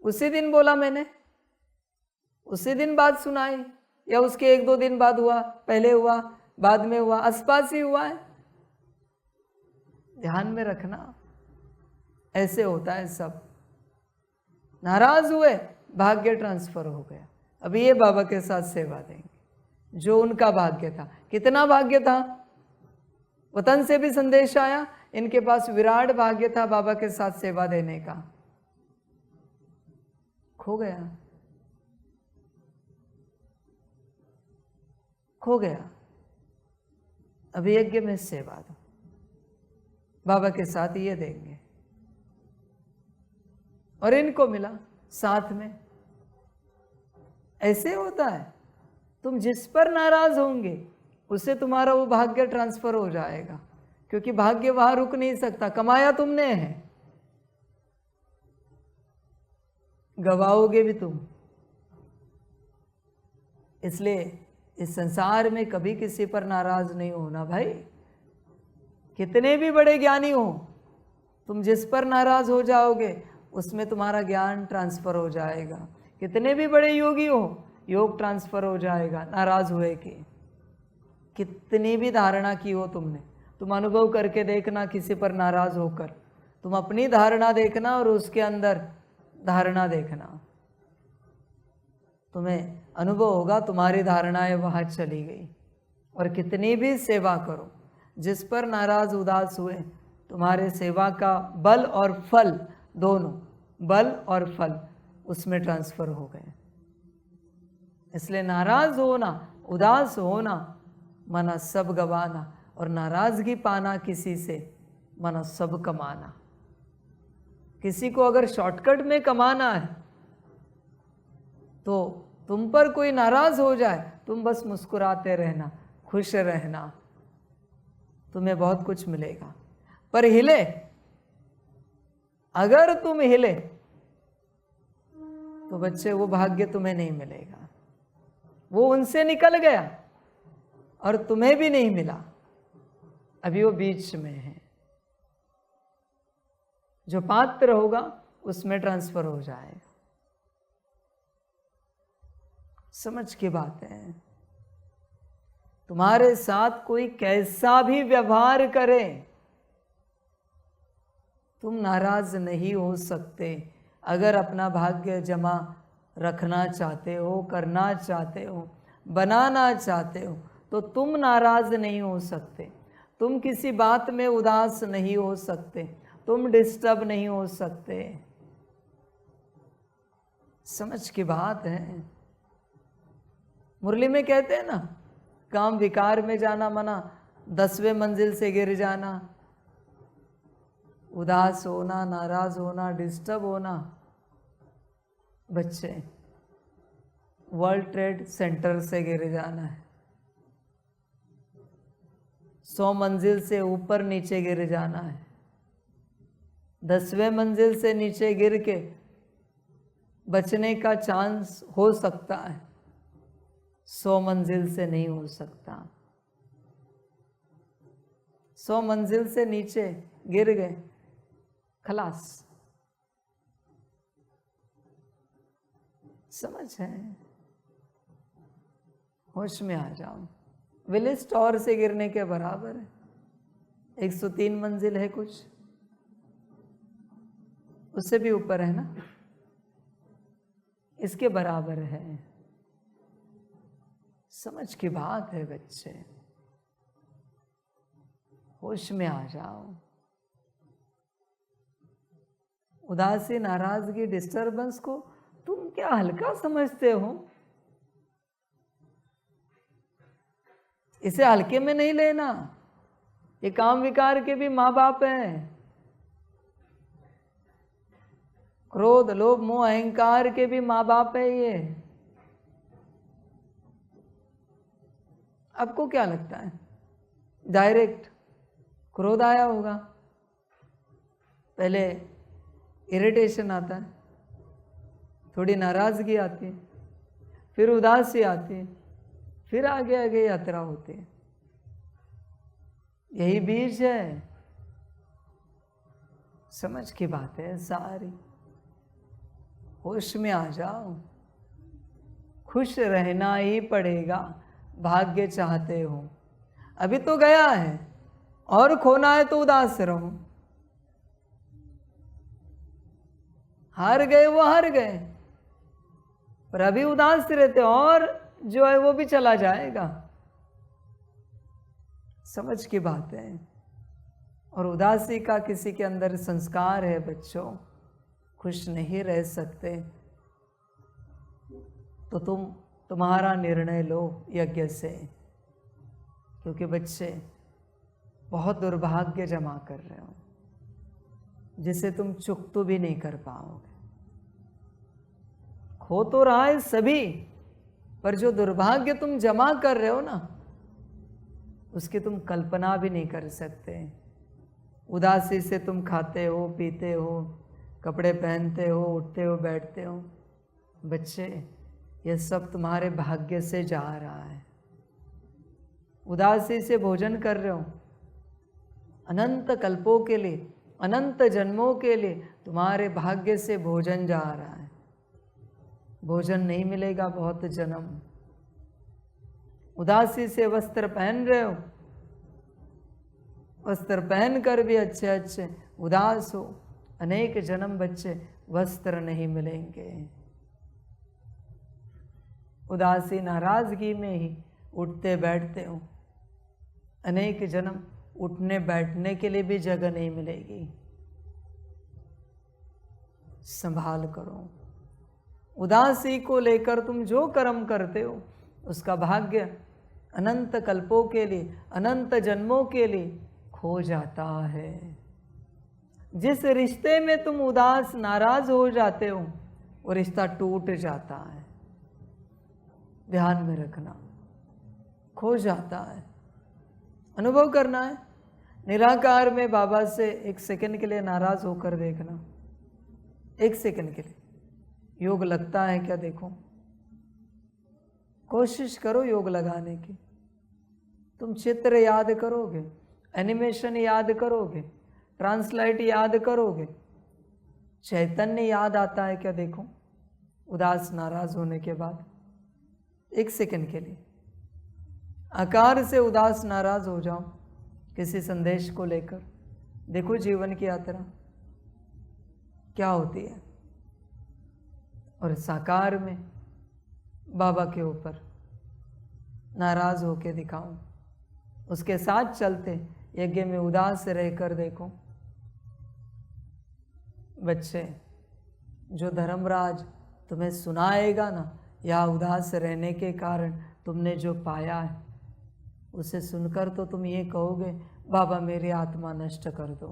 उसी दिन बोला मैंने, उसी दिन बात सुनाई, या उसके 1-2 दिन बाद हुआ, पहले हुआ, बाद में हुआ, आसपास ही हुआ है। ध्यान में रखना, ऐसे होता है सब। नाराज हुए, भाग्य ट्रांसफर हो गया। अभी ये बाबा के साथ सेवा देंगे, जो उनका भाग्य था। कितना भाग्य था? वतन से भी संदेश आया, इनके पास विराट भाग्य था बाबा के साथ सेवा देने का, खो गया, खो गया। अभी यज्ञ में सेवा दो, बाबा के साथ ये देंगे। और इनको मिला साथ में। ऐसे होता है, तुम जिस पर नाराज होंगे उससे तुम्हारा वो भाग्य ट्रांसफर हो जाएगा, क्योंकि भाग्य वहां रुक नहीं सकता। कमाया तुमने है, गवाओगे भी तुम। इसलिए इस संसार में कभी किसी पर नाराज नहीं होना भाई। कितने भी बड़े ज्ञानी हो, तुम जिस पर नाराज हो जाओगे उसमें तुम्हारा ज्ञान ट्रांसफर हो जाएगा। कितने भी बड़े योगी हो, योग ट्रांसफर हो जाएगा नाराज हुए के। कितनी भी धारणा की हो तुमने, तुम अनुभव करके देखना किसी पर नाराज होकर। तुम अपनी धारणा देखना और उसके अंदर धारणा देखना, तुम्हें अनुभव होगा तुम्हारी धारणाएं वहां चली गई। और कितनी भी सेवा करो, जिस पर नाराज उदास हुए तुम्हारे सेवा का बल और फल दोनों, बल और फल उसमें ट्रांसफर हो गए। इसलिए नाराज होना, उदास होना माना सब गवाना, और नाराजगी पाना किसी से माना सब कमाना। किसी को अगर शॉर्टकट में कमाना है तो तुम पर कोई नाराज हो जाए, तुम बस मुस्कुराते रहना, खुश रहना, तुम्हें बहुत कुछ मिलेगा। पर हिले, अगर तुम हिले तो बच्चे वो भाग्य तुम्हें नहीं मिलेगा। वो उनसे निकल गया और तुम्हें भी नहीं मिला, अभी वो बीच में है। जो पात्र होगा उसमें ट्रांसफर हो जाएगा। समझ की बात है। तुम्हारे साथ कोई कैसा भी व्यवहार करे, तुम नाराज नहीं हो सकते। अगर अपना भाग्य जमा रखना चाहते हो, करना चाहते हो, बनाना चाहते हो, तो तुम नाराज नहीं हो सकते। तुम किसी बात में उदास नहीं हो सकते, तुम डिस्टर्ब नहीं हो सकते। समझ की बात है। मुरली में कहते हैं ना, काम विकार में जाना मना, 10वें मंजिल से गिर जाना, उदास होना, नाराज होना, डिस्टर्ब होना। बच्चे, वर्ल्ड ट्रेड सेंटर से गिर जाना है, 100 मंजिल से ऊपर नीचे गिर जाना है, 10वें मंजिल से नीचे गिर के बचने का चांस हो सकता है, 100 मंजिल से नहीं हो सकता। 100 मंजिल से नीचे गिर गए, खलास। समझ है? होश में आ जाओ। विलिस टॉवर से गिरने के बराबर है। 103 मंजिल है कुछ, उससे भी ऊपर है ना, इसके बराबर है। समझ की बात है बच्चे, होश में आ जाओ। उदासी, नाराजगी, डिस्टरबेंस को तुम क्या हल्का समझते हो? इसे हल्के में नहीं लेना। ये काम विकार के भी माँ बाप हैं। क्रोध, लोभ, मोह, अहंकार के भी माँ बाप है ये। आपको क्या लगता है? डायरेक्ट क्रोध आया होगा, पहले इरिटेशन आता है, थोड़ी नाराजगी आती है, फिर उदासी आती है, फिर आगे आगे यात्रा होती है। यही बीज है। समझ की बात है सारी। होश में आ जाओ। खुश रहना ही पड़ेगा, भाग्य चाहते हो। अभी तो गया है, और खोना है तो उदास रहो। हार गए वो हार गए, पर अभी उदास रहते, और जो है वो भी चला जाएगा। समझ की बात है। और उदासी का किसी के अंदर संस्कार है बच्चों, खुश नहीं रह सकते, तो तुम्हारा निर्णय लो यज्ञ से, क्योंकि बच्चे बहुत दुर्भाग्य जमा कर रहे हो, जिसे तुम चुकतो भी नहीं कर पाओगे। खो तो रहा है सभी, पर जो दुर्भाग्य तुम जमा कर रहे हो ना, उसकी तुम कल्पना भी नहीं कर सकते। उदासी से तुम खाते हो, पीते हो, कपड़े पहनते हो, उठते हो, बैठते हो। बच्चे, यह सब तुम्हारे भाग्य से जा रहा है। उदासी से भोजन कर रहे हो, अनंत कल्पों के लिए, अनंत जन्मों के लिए तुम्हारे भाग्य से भोजन जा रहा है। भोजन नहीं मिलेगा बहुत जन्म। उदासी से वस्त्र पहन रहे हो, वस्त्र पहन कर भी अच्छे अच्छे उदास हो, अनेक जन्म बच्चे वस्त्र नहीं मिलेंगे। उदासी नाराजगी में ही उठते बैठते हो, अनेक जन्म उठने बैठने के लिए भी जगह नहीं मिलेगी। संभाल करो। उदासी को लेकर तुम जो कर्म करते हो, उसका भाग्य अनंत कल्पों के लिए, अनंत जन्मों के लिए खो जाता है। जिस रिश्ते में तुम उदास नाराज हो जाते हो, वो रिश्ता टूट जाता है। ध्यान में रखना, खो जाता है। अनुभव करना है। निराकार में बाबा से 1 सेकंड के लिए नाराज होकर देखना, 1 सेकंड के लिए। योग लगता है क्या देखो, कोशिश करो योग लगाने की। तुम चित्र याद करोगे, एनिमेशन याद करोगे, ट्रांसलाइट याद करोगे, चैतन्य याद आता है क्या देखो। उदास नाराज होने के बाद 1 सेकंड के लिए आकार से उदास नाराज हो जाओ किसी संदेश को लेकर। देखो जीवन की यात्रा क्या होती है। और साकार में बाबा के ऊपर नाराज होके दिखाओ, उसके साथ चलते यज्ञ में उदास रहकर देखो। बच्चे, जो धर्मराज तुम्हें सुनाएगा ना, या उदास रहने के कारण तुमने जो पाया है, उसे सुनकर तो तुम ये कहोगे, बाबा मेरी आत्मा नष्ट कर दो,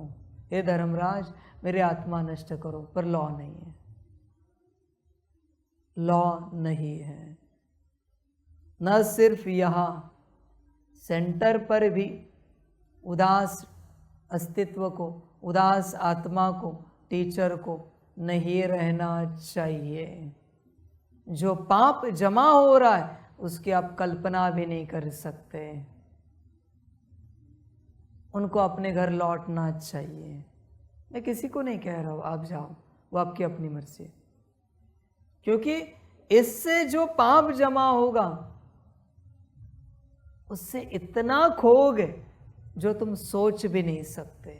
हे धर्मराज मेरी आत्मा नष्ट करो, पर लॉ नहीं है, लॉ नहीं है। न सिर्फ यहाँ सेंटर पर भी उदास अस्तित्व को, उदास आत्मा को, टीचर को नहीं रहना चाहिए। जो पाप जमा हो रहा है उसकी आप कल्पना भी नहीं कर सकते। उनको अपने घर लौटना चाहिए। मैं किसी को नहीं कह रहा हूँ आप जाओ, वो आपकी अपनी मर्जी है, क्योंकि इससे जो पाप जमा होगा उससे इतना खोगे जो तुम सोच भी नहीं सकते।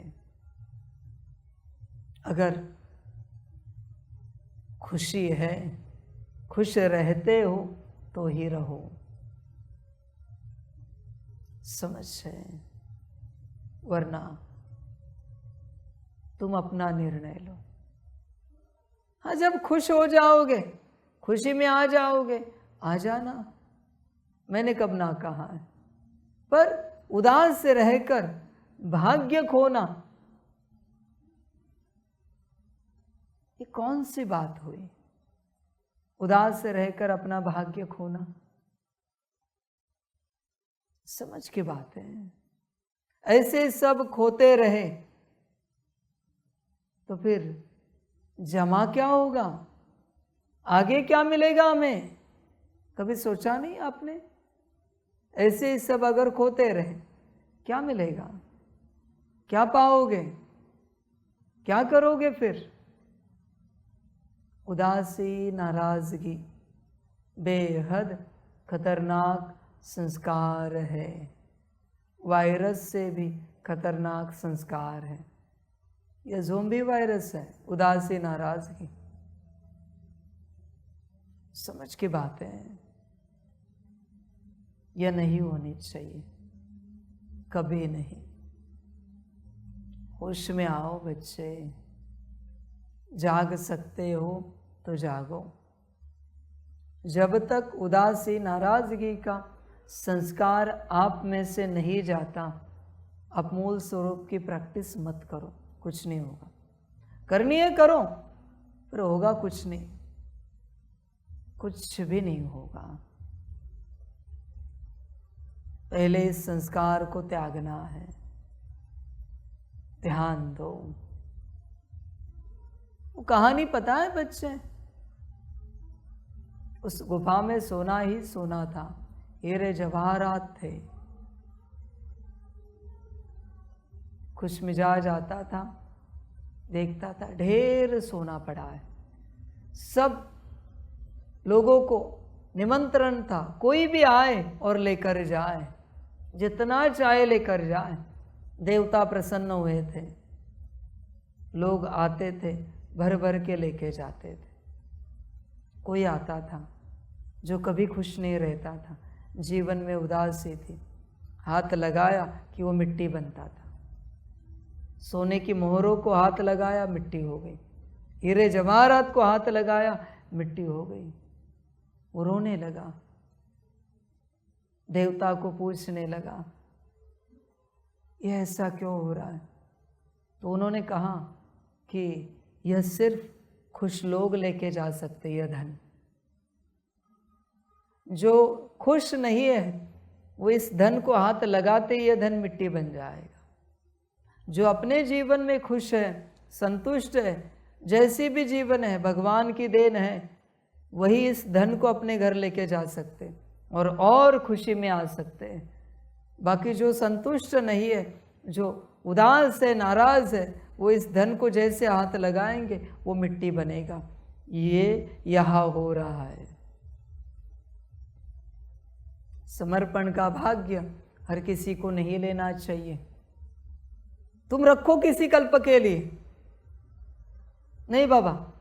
अगर खुशी है, खुश रहते हो तो ही रहो, समझ है, वरना तुम अपना निर्णय लो। हाँ, जब खुश हो जाओगे, खुशी में आ जाओगे, आ जाना, मैंने कब ना कहा है, पर उदास से रहकर भाग्य खोना ये कौन सी बात हुई? उदास से रहकर अपना भाग्य खोना समझ की बात है। ऐसे सब खोते रहे तो फिर जमा क्या होगा, आगे क्या मिलेगा हमें? कभी सोचा नहीं आपने? ऐसे सब अगर खोते रहे क्या मिलेगा, क्या पाओगे, क्या करोगे फिर? उदासी, नाराजगी बेहद खतरनाक संस्कार है, वायरस से भी खतरनाक संस्कार है। यह ज़ोंबी वायरस है, उदासी, नाराजगी। समझ की बात है, यह नहीं होनी चाहिए, कभी नहीं। होश में आओ बच्चे, जाग सकते हो तो जागो। जब तक उदासी, नाराजगी का संस्कार आप में से नहीं जाता, आप मूल स्वरूप की प्रैक्टिस मत करो, कुछ नहीं होगा। करनी है करो, पर होगा कुछ नहीं, कुछ भी नहीं होगा। पहले इस संस्कार को त्यागना है, ध्यान दो। वो कहानी पता है बच्चे? उस गुफा में सोना ही सोना था, हीरे जवाहरात थे। खुश मिजाज आता था, देखता था ढेर सोना पड़ा है। सब लोगों को निमंत्रण था, कोई भी आए और लेकर जाए, जितना चाहे लेकर जाए। देवता प्रसन्न हुए थे, लोग आते थे, भर भर के लेके जाते थे। कोई आता था जो कभी खुश नहीं रहता था, जीवन में उदासी थी, हाथ लगाया कि वो मिट्टी बनता था। सोने की मोहरों को हाथ लगाया, मिट्टी हो गई। हीरे जवाहरात को हाथ लगाया, मिट्टी हो गई। वो रोने लगा, देवता को पूछने लगा यह ऐसा क्यों हो रहा है? तो उन्होंने कहा कि यह सिर्फ खुश लोग लेके जा सकते, यह धन। जो खुश नहीं है वो इस धन को हाथ लगाते ही यह धन मिट्टी बन जाएगा। जो अपने जीवन में खुश है, संतुष्ट है, जैसी भी जीवन है भगवान की देन है, वही इस धन को अपने घर लेके जा सकते और खुशी में आ सकते हैं। बाकी जो संतुष्ट नहीं है, जो उदास है, नाराज है, वो इस धन को जैसे हाथ लगाएंगे वो मिट्टी बनेगा। ये यहाँ हो रहा है। समर्पण का भाग्य हर किसी को नहीं लेना चाहिए। तुम रखो किसी कल्प के लिए, नहीं बाबा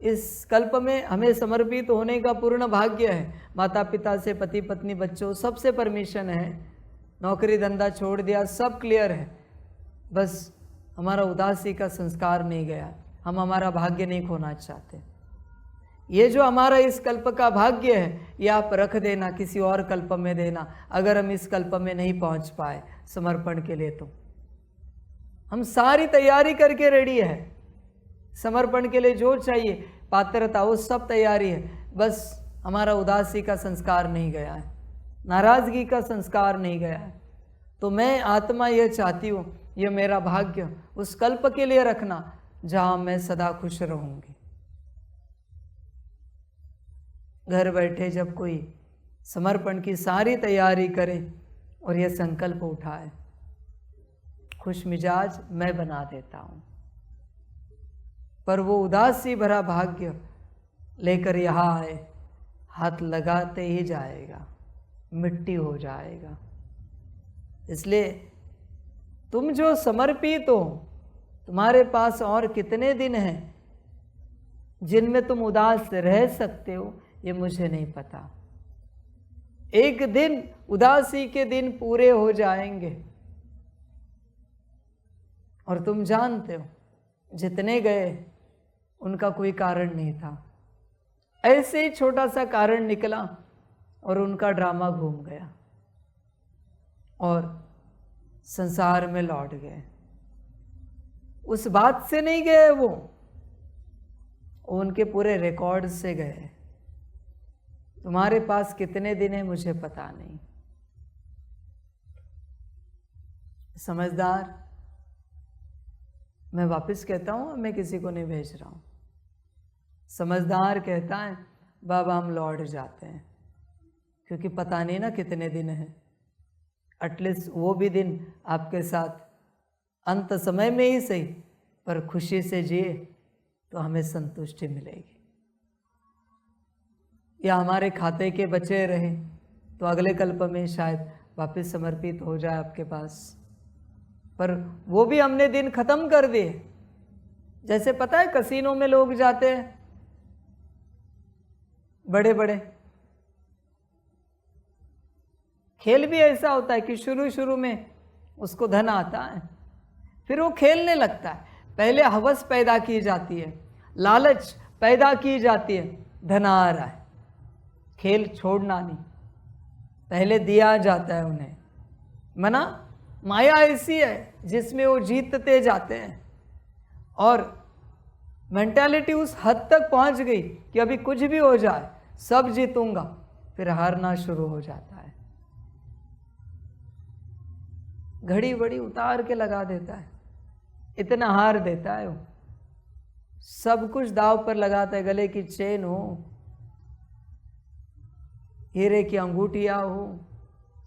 इस कल्प में हमें समर्पित होने का पूर्ण भाग्य है। माता पिता से, पति पत्नी, बच्चों सबसे परमिशन है, नौकरी धंधा छोड़ दिया, सब क्लियर है। बस हमारा उदासी का संस्कार नहीं गया, हम हमारा भाग्य नहीं खोना चाहते। ये जो हमारा इस कल्प का भाग्य है, ये आप रख देना, किसी और कल्प में देना। अगर हम इस कल्प में नहीं पहुंच पाए समर्पण के लिए, तो हम सारी तैयारी करके रेडी है। समर्पण के लिए जो चाहिए, पात्रता, वो सब तैयारी है। बस हमारा उदासी का संस्कार नहीं गया है, नाराजगी का संस्कार नहीं गया है। तो मैं आत्मा ये चाहती हूँ, ये मेरा भाग्य उस कल्प के लिए रखना जहाँ मैं सदा खुश रहूँगी। घर बैठे जब कोई समर्पण की सारी तैयारी करे और यह संकल्प उठाए, खुश मिजाज मैं बना देता हूँ, पर वो उदासी भरा भाग्य लेकर यहाँ आए, हाथ लगाते ही जाएगा, मिट्टी हो जाएगा। इसलिए तुम जो समर्पित हो, तुम्हारे पास और कितने दिन हैं जिनमें तुम उदास रह सकते हो, ये मुझे नहीं पता। एक दिन उदासी के दिन पूरे हो जाएंगे और तुम जानते हो जितने गए उनका कोई कारण नहीं था, ऐसे ही छोटा सा कारण निकला और उनका ड्रामा घूम गया और संसार में लौट गए। उस बात से नहीं गए, वो उनके पूरे रिकॉर्ड से गए। तुम्हारे पास कितने दिन है मुझे पता नहीं। समझदार, मैं वापस कहता हूं, मैं किसी को नहीं भेज रहा हूं। समझदार कहता है बाबा हम लौट जाते हैं, क्योंकि पता नहीं ना कितने दिन हैं। एटलीस्ट वो भी दिन आपके साथ अंत समय में ही सही, पर खुशी से जिए तो हमें संतुष्टि मिलेगी। या हमारे खाते के बचे रहे तो अगले कल्प में शायद वापस समर्पित हो जाए आपके पास, पर वो भी हमने दिन खत्म कर दिए। जैसे पता है कसीनो में लोग जाते हैं, बड़े बड़े खेल भी ऐसा होता है कि शुरू शुरू में उसको धन आता है, फिर वो खेलने लगता है। पहले हवस पैदा की जाती है, लालच पैदा की जाती है, धन आ रहा है, खेल छोड़ना नहीं, पहले दिया जाता है उन्हें। मना माया ऐसी है जिसमें वो जीतते जाते हैं और मेंटालिटी उस हद तक पहुंच गई कि अभी कुछ भी हो जाए सब जीतूंगा, फिर हारना शुरू हो जाता है। घड़ी बड़ी उतार के लगा देता है, इतना हार देता है वो, सब कुछ दाव पर लगाता है। गले की चेन हो, हीरे की अंगूठियां हो,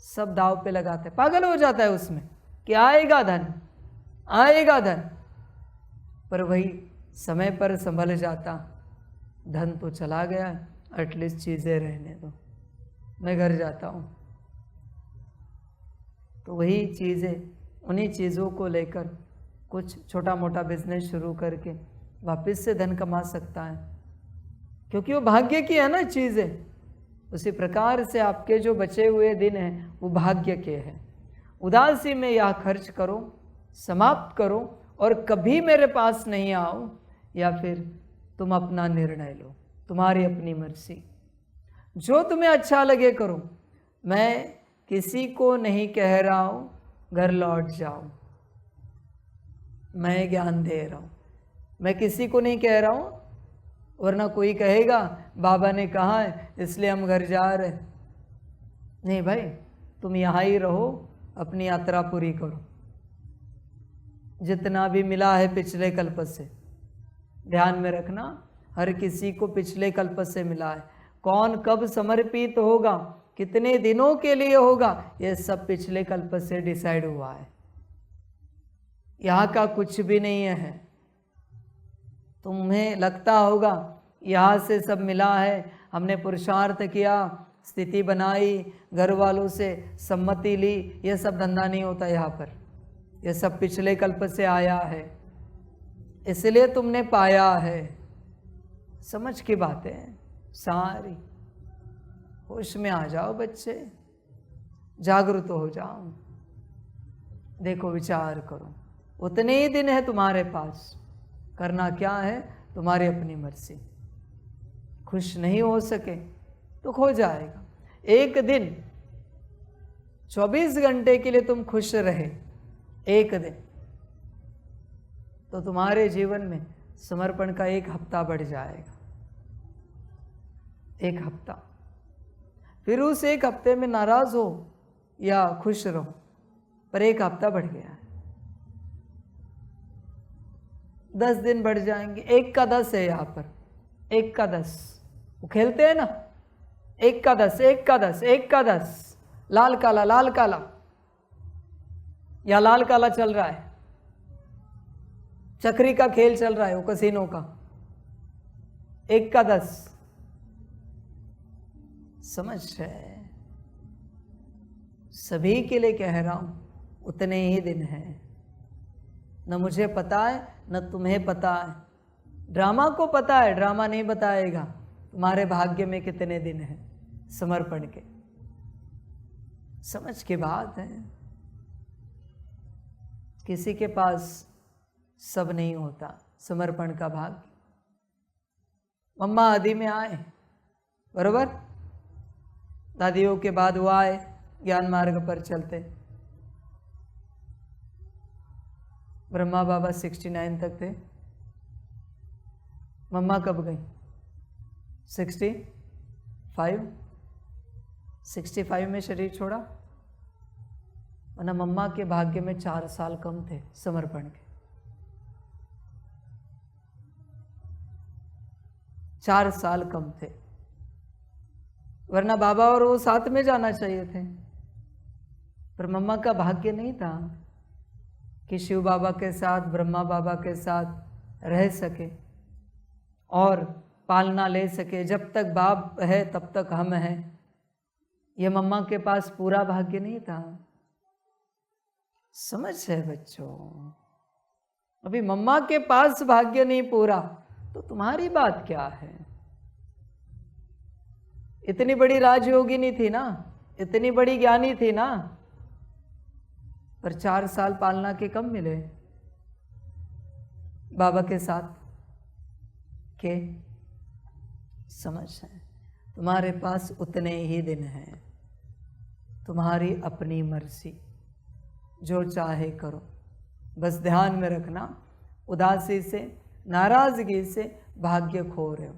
सब दाव पे लगाता है। पागल हो जाता है उसमें कि आएगा धन, आएगा धन, पर वही समय पर संभल जाता, धन तो चला गया, एटलीस्ट चीजें रहने दो, मैं घर जाता हूँ। तो वही चीजें, उन्हीं चीजों को लेकर कुछ छोटा मोटा बिजनेस शुरू करके वापस से धन कमा सकता है, क्योंकि वो भाग्य की है ना चीजें। उसी प्रकार से आपके जो बचे हुए दिन हैं वो भाग्य के हैं। उदासी में यह खर्च करो, समाप्त करो और कभी मेरे पास नहीं आओ, या फिर तुम अपना निर्णय लो, तुम्हारी अपनी मर्जी, जो तुम्हें अच्छा लगे करो। मैं किसी को नहीं कह रहा हूँ घर लौट जाओ, मैं ज्ञान दे रहा हूँ, मैं किसी को नहीं कह रहा हूँ, वरना कोई कहेगा बाबा ने कहा है इसलिए हम घर जा रहे। नहीं भाई, तुम यहाँ ही रहो, अपनी यात्रा पूरी करो। जितना भी मिला है पिछले कल्प से, ध्यान में रखना, हर किसी को पिछले कल्प से मिला है। कौन कब समर्पित होगा, कितने दिनों के लिए होगा, ये सब पिछले कल्प से डिसाइड हुआ है। यहाँ का कुछ भी नहीं है। तुम्हें लगता होगा यहाँ से सब मिला है, हमने पुरुषार्थ किया, स्थिति बनाई, घर वालों से सम्मति ली, ये सब धंधा नहीं होता यहाँ पर। ये सब पिछले कल्प से आया है, इसलिए तुमने पाया है। समझ की बातें सारी, होश में आ जाओ बच्चे, जागरूक हो जाओ, देखो विचार करो। उतने ही दिन है तुम्हारे पास, करना क्या है तुम्हारी अपनी मर्जी। खुश नहीं हो सके तो खो जाएगा। एक दिन 24 घंटे के लिए तुम खुश रहे, एक दिन, तो तुम्हारे जीवन में समर्पण का एक हफ्ता बढ़ जाएगा, एक हफ्ता। फिर उस एक हफ्ते में नाराज हो या खुश रहो, पर एक हफ्ता बढ़ गया है। 10 दिन बढ़ जाएंगे, 1 का 10 है यहाँ पर, 1 का 10। वो खेलते हैं ना, 1 का 10, 1 का 10, 1 का 10, लाल काला लाल काला, या लाल काला चल रहा है, चक्री का खेल चल रहा है वो कसीनो का, 1 का 10। समझ है? सभी के लिए कह रहा हूं, उतने ही दिन हैं। न मुझे पता है न तुम्हें पता है, ड्रामा को पता है, ड्रामा नहीं बताएगा तुम्हारे भाग्य में कितने दिन हैं समर्पण के। समझ की बात है। किसी के पास सब नहीं होता समर्पण का भाग्य। मम्मा आदि में आए, बरोबर, दादियों के बाद वो आए ज्ञान मार्ग पर चलते। ब्रह्मा बाबा 69 तक थे, मम्मा कब गई? 65 में शरीर छोड़ा, वरना मम्मा के भाग्य में 4 साल कम थे समर्पण के। 4 साल कम थे, वरना बाबा और वो साथ में जाना चाहिए थे, पर मम्मा का भाग्य नहीं था कि शिव बाबा के साथ, ब्रह्मा बाबा के साथ रह सके और पालना ले सके। जब तक बाप है तब तक हम हैं, ये मम्मा के पास पूरा भाग्य नहीं था। समझ है बच्चों? अभी मम्मा के पास भाग्य नहीं पूरा तो तुम्हारी बात क्या है? इतनी बड़ी राजयोगिनी थी ना, इतनी बड़ी ज्ञानी थी ना, पर 4 साल पालना के कम मिले बाबा के साथ के। समझ है? तुम्हारे पास उतने ही दिन हैं, तुम्हारी अपनी मर्जी, जो चाहे करो। बस ध्यान में रखना, उदासी से, नाराजगी से भाग्य खो रहे हो,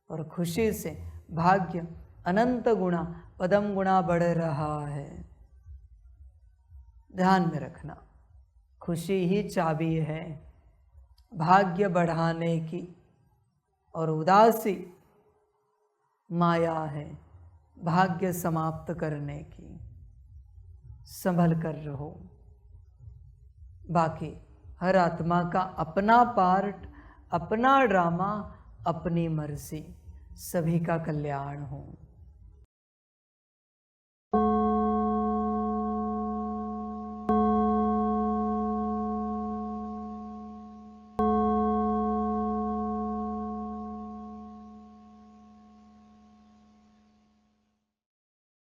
और खुशी से भाग्य अनंत गुणा, पदम गुणा बढ़ रहा है। ध्यान में रखना, खुशी ही चाबी है भाग्य बढ़ाने की, और उदासी माया है भाग्य समाप्त करने की। संभल कर रहो। बाकी हर आत्मा का अपना पार्ट, अपना ड्रामा, अपनी मर्जी। सभी का कल्याण हो।